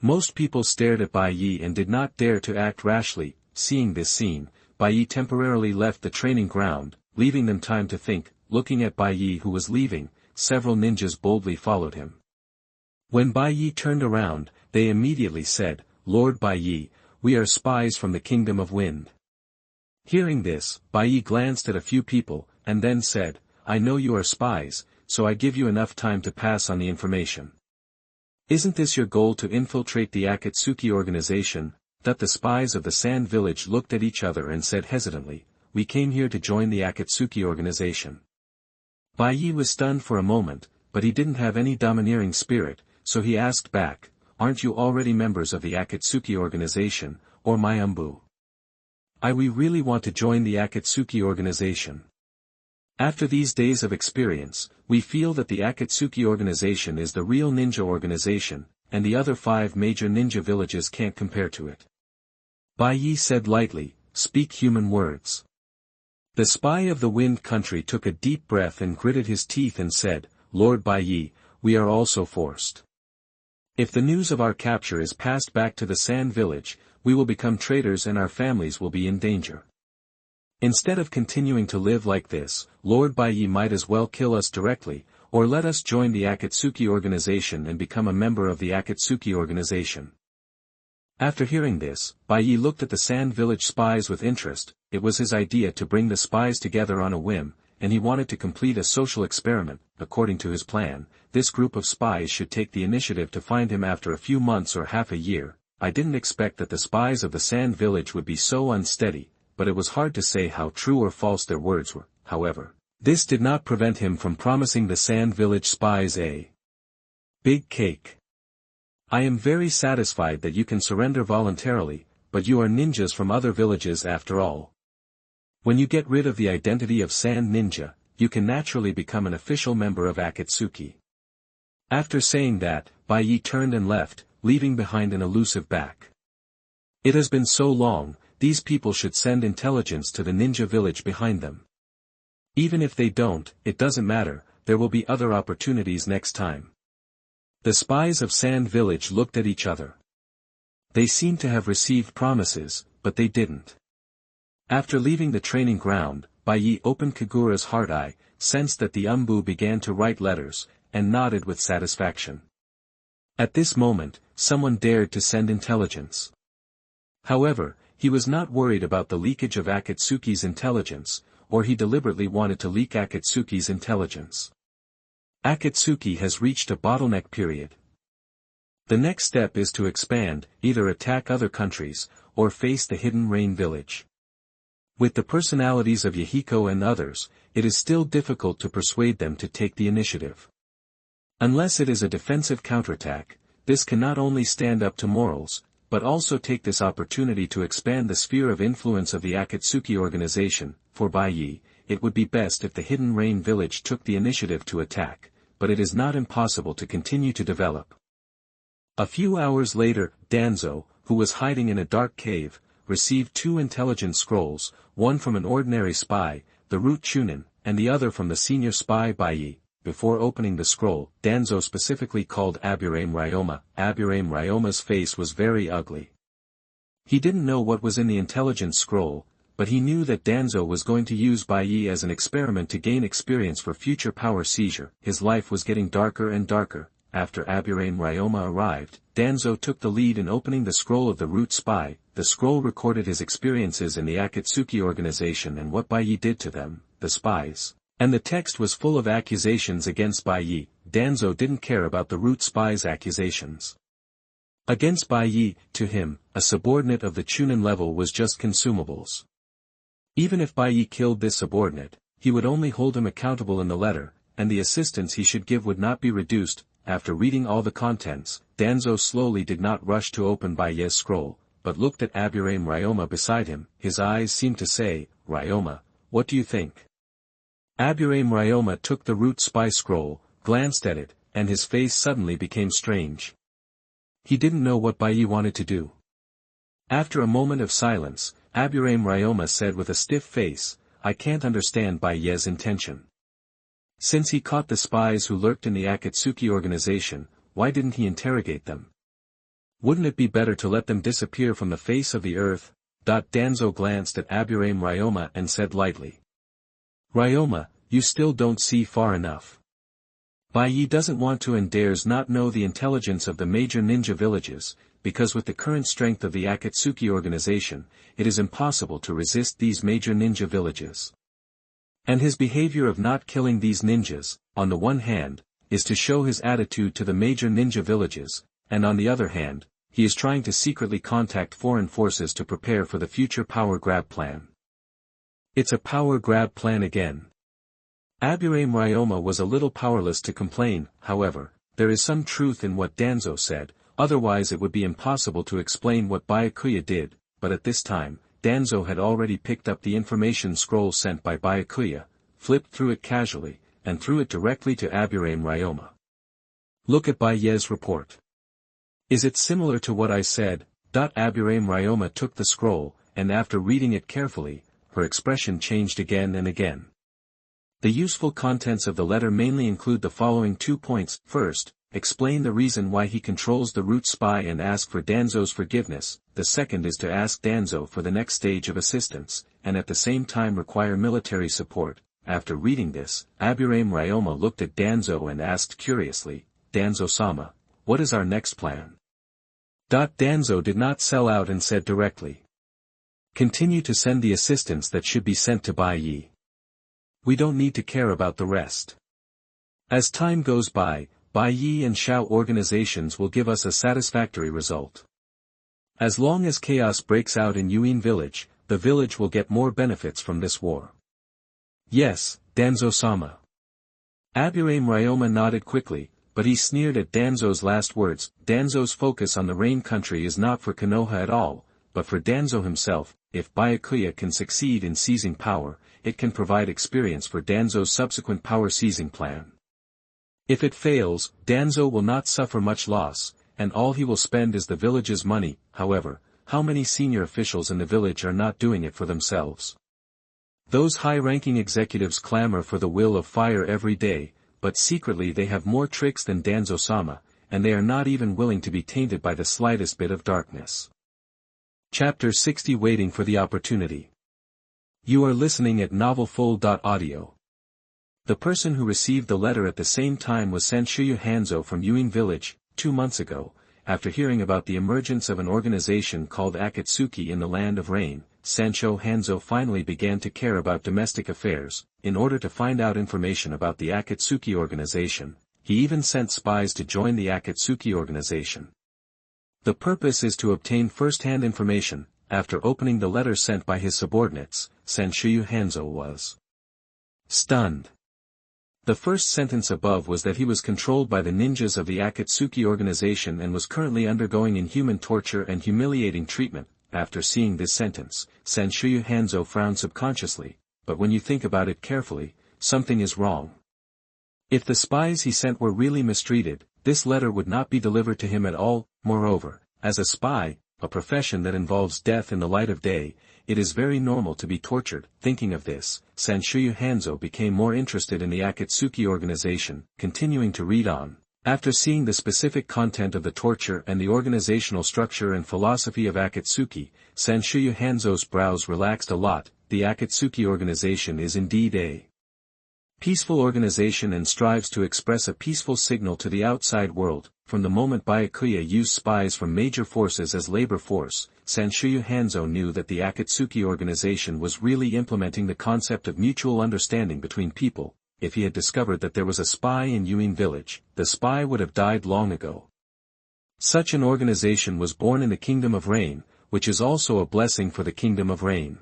Most people stared at Bai Ye and did not dare to act rashly. Seeing this scene, Bai Ye temporarily left the training ground, leaving them time to think. Looking at Bai Ye who was leaving, several ninjas boldly followed him. When Bai Ye turned around, they immediately said, "Lord Bai Ye, we are spies from the Kingdom of Wind." Hearing this, Bai Ye glanced at a few people, and then said, "I know you are spies, so I give you enough time to pass on the information. Isn't this your goal to infiltrate the Akatsuki organization?" That the spies of the Sand Village looked at each other and said hesitantly, "We came here to join the Akatsuki organization." Bai Ye was stunned for a moment, but he didn't have any domineering spirit, so he asked back, "Aren't you already members of the Akatsuki organization, or Mayumbu? We really want to join the Akatsuki organization. After these days of experience, we feel that the Akatsuki organization is the real ninja organization, and the other 5 major ninja villages can't compare to it." Bai Ye said lightly, "Speak human words." The spy of the Wind Country took a deep breath and gritted his teeth and said, "Lord Bai Ye, we are also forced. If the news of our capture is passed back to the Sand Village, we will become traitors and our families will be in danger. Instead of continuing to live like this, Lord Bai Ye might as well kill us directly, or let us join the Akatsuki organization and become a member of the Akatsuki organization." After hearing this, Bai Ye looked at the Sand Village spies with interest. It was his idea to bring the spies together on a whim, and he wanted to complete a social experiment. According to his plan, this group of spies should take the initiative to find him after a few months or half a year. I didn't expect that the spies of the Sand Village would be so unsteady, but it was hard to say how true or false their words were. However, this did not prevent him from promising the Sand Village spies a big cake. "I am very satisfied that you can surrender voluntarily, but you are ninjas from other villages after all. When you get rid of the identity of Sand Ninja, you can naturally become an official member of Akatsuki." After saying that, Bai Ye turned and left, leaving behind an elusive back. It has been so long, these people should send intelligence to the ninja village behind them. Even if they don't, it doesn't matter. there will be other opportunities next time. The spies of Sand Village looked at each other. They seemed to have received promises, but they didn't. After leaving the training ground, Bai Ye opened Kagura's heart eye, sensed that the Umbu began to write letters, and nodded with satisfaction. At this moment, someone dared to send intelligence. However, he was not worried about the leakage of Akatsuki's intelligence, or he deliberately wanted to leak Akatsuki's intelligence. Akatsuki has reached a bottleneck period. The next step is to expand, either attack other countries, or face the hidden rain village. With the personalities of Yahiko and others, it is still difficult to persuade them to take the initiative. Unless it is a defensive counterattack, this can not only stand up to morals, but also take this opportunity to expand the sphere of influence of the Akatsuki organization. For Bai Ye, it would be best if the hidden rain village took the initiative to attack, but it is not impossible to continue to develop. A few hours later, Danzo, who was hiding in a dark cave, received 2 intelligence scrolls, one from an ordinary spy, the Root Chunin, and the other from the senior spy Bai Ye. Before opening the scroll, Danzo specifically called Aburame Ryoma. Aburame Ryoma's face was very ugly. He didn't know what was in the intelligence scroll, but he knew that Danzo was going to use Bai Ye as an experiment to gain experience for future power seizure. His life was getting darker and darker. After Aburame Ryoma arrived, Danzo took the lead in opening the scroll of the Root Spy. The scroll recorded his experiences in the Akatsuki organization and what Bai Ye did to them, the spies. And the text was full of accusations against Bai Ye. Danzo didn't care about the Root Spy's accusations against Bai Ye. To him, a subordinate of the Chunin level was just consumables. Even if Bai Ye killed this subordinate, he would only hold him accountable in the letter, and the assistance he should give would not be reduced. After reading all the contents, Danzo slowly did not rush to open Bai Ye's scroll, but looked at Aburame Ryoma beside him. His eyes seemed to say, "Ryoma, what do you think?" Aburame Ryoma took the Root Spy scroll, glanced at it, and his face suddenly became strange. He didn't know what Bai Ye wanted to do. After a moment of silence, Aburame Ryoma said with a stiff face, "I can't understand Bai Ye's intention. Since he caught the spies who lurked in the Akatsuki organization, why didn't he interrogate them? Wouldn't it be better to let them disappear from the face of the earth?" Danzo glanced at Aburame Ryoma and said lightly, "Ryoma, you still don't see far enough. Bai Ye doesn't want to and dares not know the intelligence of the major ninja villages, because with the current strength of the Akatsuki organization, it is impossible to resist these major ninja villages. And his behavior of not killing these ninjas, on the one hand, is to show his attitude to the major ninja villages, and on the other hand, he is trying to secretly contact foreign forces to prepare for the future power grab plan." "It's a power grab plan again." Aburame Ryoma was a little powerless to complain. However, there is some truth in what Danzo said, otherwise it would be impossible to explain what Byakuya did, but at this time, Danzo had already picked up the information scroll sent by Byakuya, flipped through it casually, and threw it directly to Aburame Ryoma. "Look at Bai Ye's report. Is it similar to what I said?" Aburame Ryoma took the scroll, and after reading it carefully, her expression changed again and again. The useful contents of the letter mainly include the following 2 points. First, explain the reason why he controls the Root Spy and ask for Danzo's forgiveness. The second is to ask Danzo for the next stage of assistance, and at the same time require military support. After reading this, Aburame Ryoma looked at Danzo and asked curiously, "Danzo-sama, what is our next plan?" Danzo did not sell out and said directly, "Continue to send the assistance that should be sent to Bai Ye. We don't need to care about the rest. As time goes by, Bai Ye and Shao organizations will give us a satisfactory result. As long as chaos breaks out in Yuin village, the village will get more benefits from this war." "Yes, Danzo-sama." Aburame Ryoma nodded quickly, but he sneered at Danzo's last words. Danzo's focus on the Rain country is not for Konoha at all, but for Danzo himself. If Byakuya can succeed in seizing power, it can provide experience for Danzo's subsequent power-seizing plan. If it fails, Danzo will not suffer much loss, and all he will spend is the village's money. However, how many senior officials in the village are not doing it for themselves? Those high-ranking executives clamor for the will of fire every day, but secretly they have more tricks than Danzo-sama, and they are not even willing to be tainted by the slightest bit of darkness. Chapter 60 Waiting for the Opportunity. You are listening at novelfull.audio. The person who received the letter at the same time was Sanshuyu Hanzo from Yuin Village, 2 months ago. After hearing about the emergence of an organization called Akatsuki in the Land of Rain, Sansho Hanzo finally began to care about domestic affairs. In order to find out information about the Akatsuki organization, he even sent spies to join the Akatsuki organization. The purpose is to obtain first-hand information. After opening the letter sent by his subordinates, Sanshuyu Hanzo was stunned. The first sentence above was that he was controlled by the ninjas of the Akatsuki organization and was currently undergoing inhuman torture and humiliating treatment. After seeing this sentence, Sanshuyu Hanzo frowned subconsciously, but when you think about it carefully, something is wrong. If the spies he sent were really mistreated, this letter would not be delivered to him at all. Moreover, as a spy, a profession that involves death in the light of day, it is very normal to be tortured. Thinking of this, Sanshuyu Hanzo became more interested in the Akatsuki organization, continuing to read on. After seeing the specific content of the torture and the organizational structure and philosophy of Akatsuki, Sanshuyu Hanzo's brows relaxed a lot. The Akatsuki organization is indeed a peaceful organization and strives to express a peaceful signal to the outside world. From the moment Byakuya used spies from major forces as labor force, Sanshuyu Hanzo knew that the Akatsuki organization was really implementing the concept of mutual understanding between people. If he had discovered that there was a spy in Yuin Village, the spy would have died long ago. Such an organization was born in the Kingdom of Rain, which is also a blessing for the Kingdom of Rain.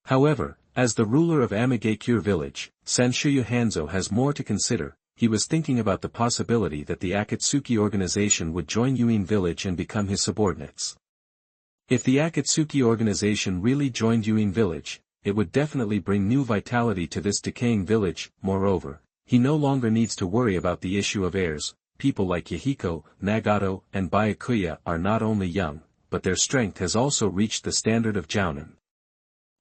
However, as the ruler of Amigakure Village, Sanshuyu Hanzo has more to consider. He was thinking about the possibility that the Akatsuki organization would join Yuin Village and become his subordinates. If the Akatsuki organization really joined Yuin Village, it would definitely bring new vitality to this decaying village. Moreover, he no longer needs to worry about the issue of heirs. People like Yahiko, Nagato, and Byakuya are not only young, but their strength has also reached the standard of Jounin.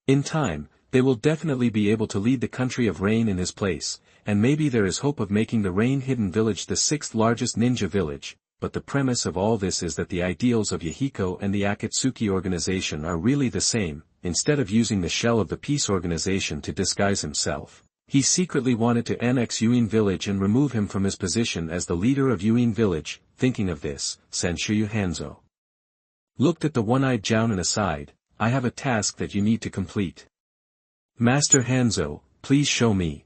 In time, they will definitely be able to lead the country of Rain in his place, and maybe there is hope of making the Rain Hidden Village the 6th largest ninja village, but the premise of all this is that the ideals of Yahiko and the Akatsuki organization are really the same. Instead of using the shell of the peace organization to disguise himself, he secretly wanted to annex Yuin Village and remove him from his position as the leader of Yuin Village. Thinking of this, Sanshuyu Hanzo looked at the one-eyed Jounin aside. I have a task that you need to complete. Master Hanzo, please show me.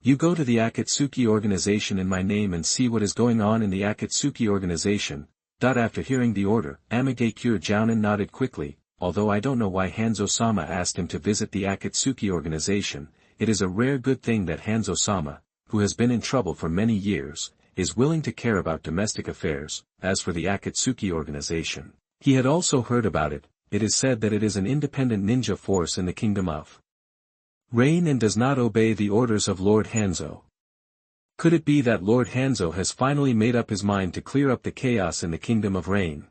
You go to the Akatsuki organization in my name and see what is going on in the Akatsuki organization. After hearing the order, Amigakure Jounin nodded quickly. Although I don't know why Hanzo-sama asked him to visit the Akatsuki organization, it is a rare good thing that Hanzo-sama, who has been in trouble for many years, is willing to care about domestic affairs. As for the Akatsuki organization, he had also heard about it. It is said that it is an independent ninja force in the Kingdom of Rain and does not obey the orders of Lord Hanzo. Could it be that Lord Hanzo has finally made up his mind to clear up the chaos in the Kingdom of Rain?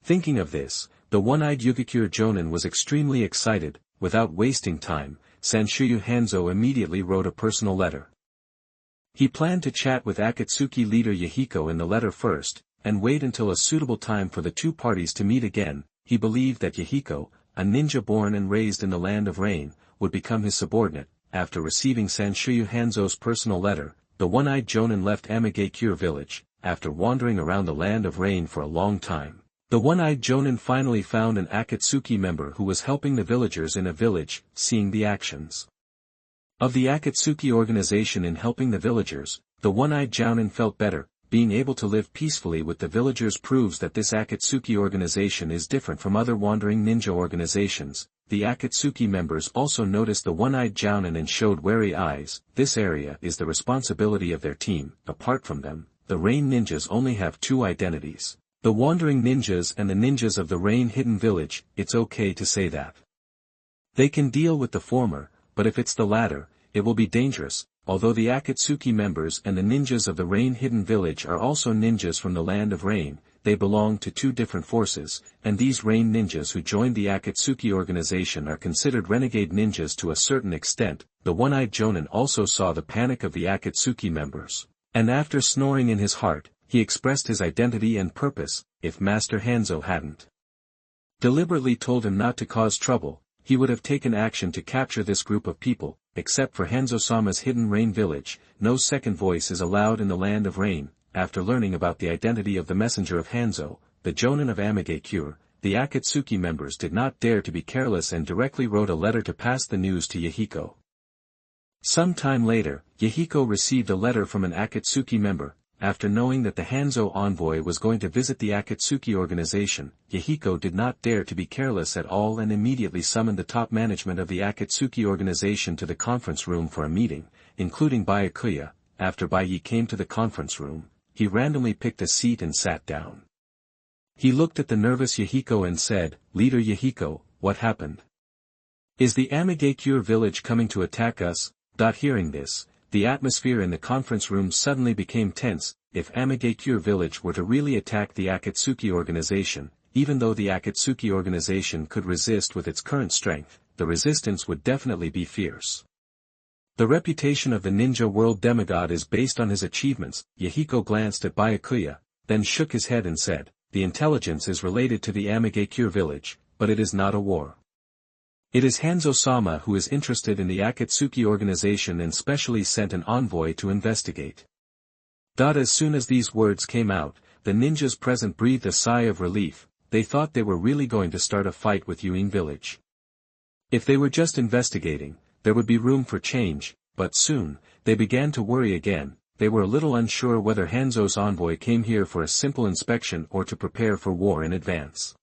Thinking of this, the one-eyed Yukikure Jounin was extremely excited. Without wasting time, Sanshuyu Hanzo immediately wrote a personal letter. He planned to chat with Akatsuki leader Yahiko in the letter first, and wait until a suitable time for the two parties to meet again. He believed that Yahiko, a ninja born and raised in the Land of Rain, would become his subordinate. After receiving Sanshuyu Hanzo's personal letter, the one-eyed Jounin left Amigakure Village. After wandering around the Land of Rain for a long time, the one-eyed Jounin finally found an Akatsuki member who was helping the villagers in a village. Seeing the actions of the Akatsuki organization in helping the villagers, the one-eyed Jounin felt better. Being able to live peacefully with the villagers proves that this Akatsuki organization is different from other wandering ninja organizations. The Akatsuki members also noticed the one-eyed Jounin and showed wary eyes. This area is the responsibility of their team. Apart from them, the Rain ninjas only have two identities: the wandering ninjas and the ninjas of the Rain Hidden Village. It's okay to say that they can deal with the former, but if it's the latter, it will be dangerous. Although the Akatsuki members and the ninjas of the Rain Hidden Village are also ninjas from the Land of Rain, they belong to two different forces, and these rain ninjas who joined the Akatsuki organization are considered renegade ninjas to a certain extent. The one-eyed Jonin also saw the panic of the Akatsuki members, and after snoring in his heart, he expressed his identity and purpose. If Master Hanzo hadn't deliberately told him not to cause trouble, he would have taken action to capture this group of people. Except for Hanzo-sama's hidden rain village, no second voice is allowed in the land of rain. After learning about the identity of the messenger of Hanzo, the Jonin of Amigakure, the Akatsuki members did not dare to be careless and directly wrote a letter to pass the news to Yahiko. Some time later, Yahiko received a letter from an Akatsuki member. After knowing that the Hanzo envoy was going to visit the Akatsuki organization, Yahiko did not dare to be careless at all and immediately summoned the top management of the Akatsuki organization to the conference room for a meeting, including Byakuya. After Bai Ye came to the conference room, he randomly picked a seat and sat down. He looked at the nervous Yahiko and said, "Leader Yahiko, what happened? Is the Amigakure village coming to attack us?" Hearing this, the atmosphere in the conference room suddenly became tense. If Amigakure village were to really attack the Akatsuki organization, even though the Akatsuki organization could resist with its current strength, the resistance would definitely be fierce. The reputation of the ninja world demigod is based on his achievements. Yahiko glanced at Byakuya, then shook his head and said, "The intelligence is related to the Amigakure village, but it is not a war. It is Hanzo-sama who is interested in the Akatsuki organization and specially sent an envoy to investigate." As soon as these words came out, the ninjas present breathed a sigh of relief. They thought they were really going to start a fight with Yuin village. If they were just investigating, there would be room for change, but soon, they began to worry again. They were a little unsure whether Hanzo's envoy came here for a simple inspection or to prepare for war in advance.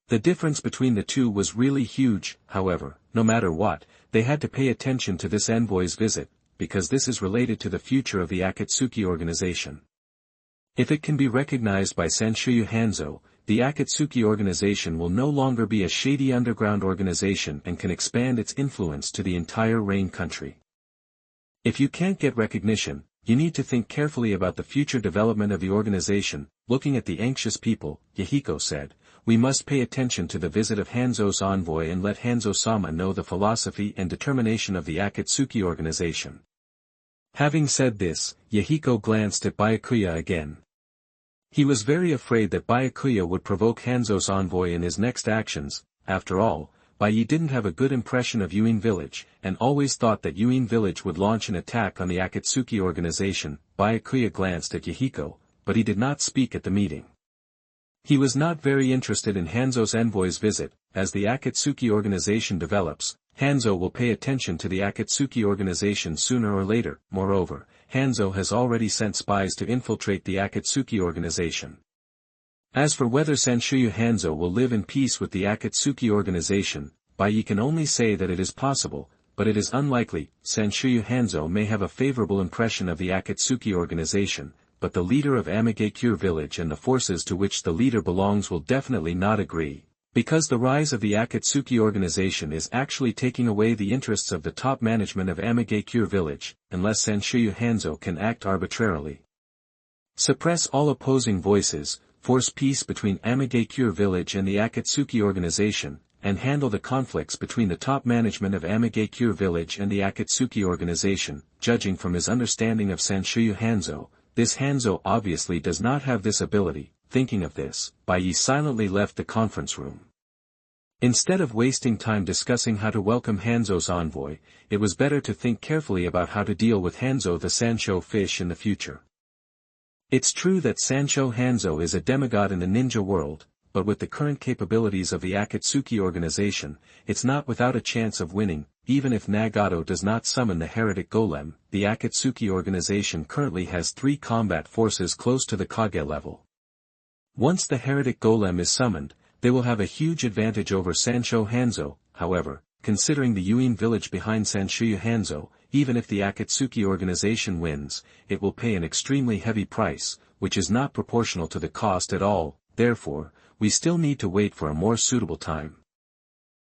The difference between the two was really huge. However, no matter what, they had to pay attention to this envoy's visit, because this is related to the future of the Akatsuki organization. If it can be recognized by Sanshuyu Hanzo, the Akatsuki organization will no longer be a shady underground organization and can expand its influence to the entire Rain country. If you can't get recognition, you need to think carefully about the future development of the organization. Looking at the anxious people, Yahiko said, "We must pay attention to the visit of Hanzo's envoy and let Hanzo-sama know the philosophy and determination of the Akatsuki organization." Having said this, Yahiko glanced at Byakuya again. He was very afraid that Byakuya would provoke Hanzo's envoy in his next actions. After all, Bai Ye didn't have a good impression of Yuin village, and always thought that Yuin village would launch an attack on the Akatsuki organization. Byakuya glanced at Yahiko, but he did not speak at the meeting. He was not very interested in Hanzo's envoy's visit. As the Akatsuki organization develops, Hanzo will pay attention to the Akatsuki organization sooner or later. Moreover, Hanzo has already sent spies to infiltrate the Akatsuki organization. As for whether Sanshuyu Hanzo will live in peace with the Akatsuki organization, Bai Ye can only say that it is possible, but it is unlikely. Sanshuyu Hanzo may have a favorable impression of the Akatsuki organization, but the leader of Amigakure village and the forces to which the leader belongs will definitely not agree, because the rise of the Akatsuki organization is actually taking away the interests of the top management of Amigakure village, unless Sanshuyu Hanzo can act arbitrarily. Suppress all opposing voices, force peace between Amigakure village and the Akatsuki organization, and handle the conflicts between the top management of Amigakure village and the Akatsuki organization. Judging from his understanding of Sanshuyu Hanzo, this Hanzo obviously does not have this ability. Thinking of this, Bai Ye silently left the conference room. Instead of wasting time discussing how to welcome Hanzo's envoy, it was better to think carefully about how to deal with Hanzo the Sancho fish in the future. It's true that Sancho Hanzo is a demigod in the ninja world, but with the current capabilities of the Akatsuki organization, it's not without a chance of winning. Even if Nagato does not summon the heretic golem, the Akatsuki organization currently has 3 combat forces close to the Kage level. Once the heretic golem is summoned, they will have a huge advantage over Sancho Hanzo. However, considering the Yuin village behind Sanshuyu Hanzo, even if the Akatsuki organization wins, it will pay an extremely heavy price, which is not proportional to the cost at all. Therefore, we still need to wait for a more suitable time.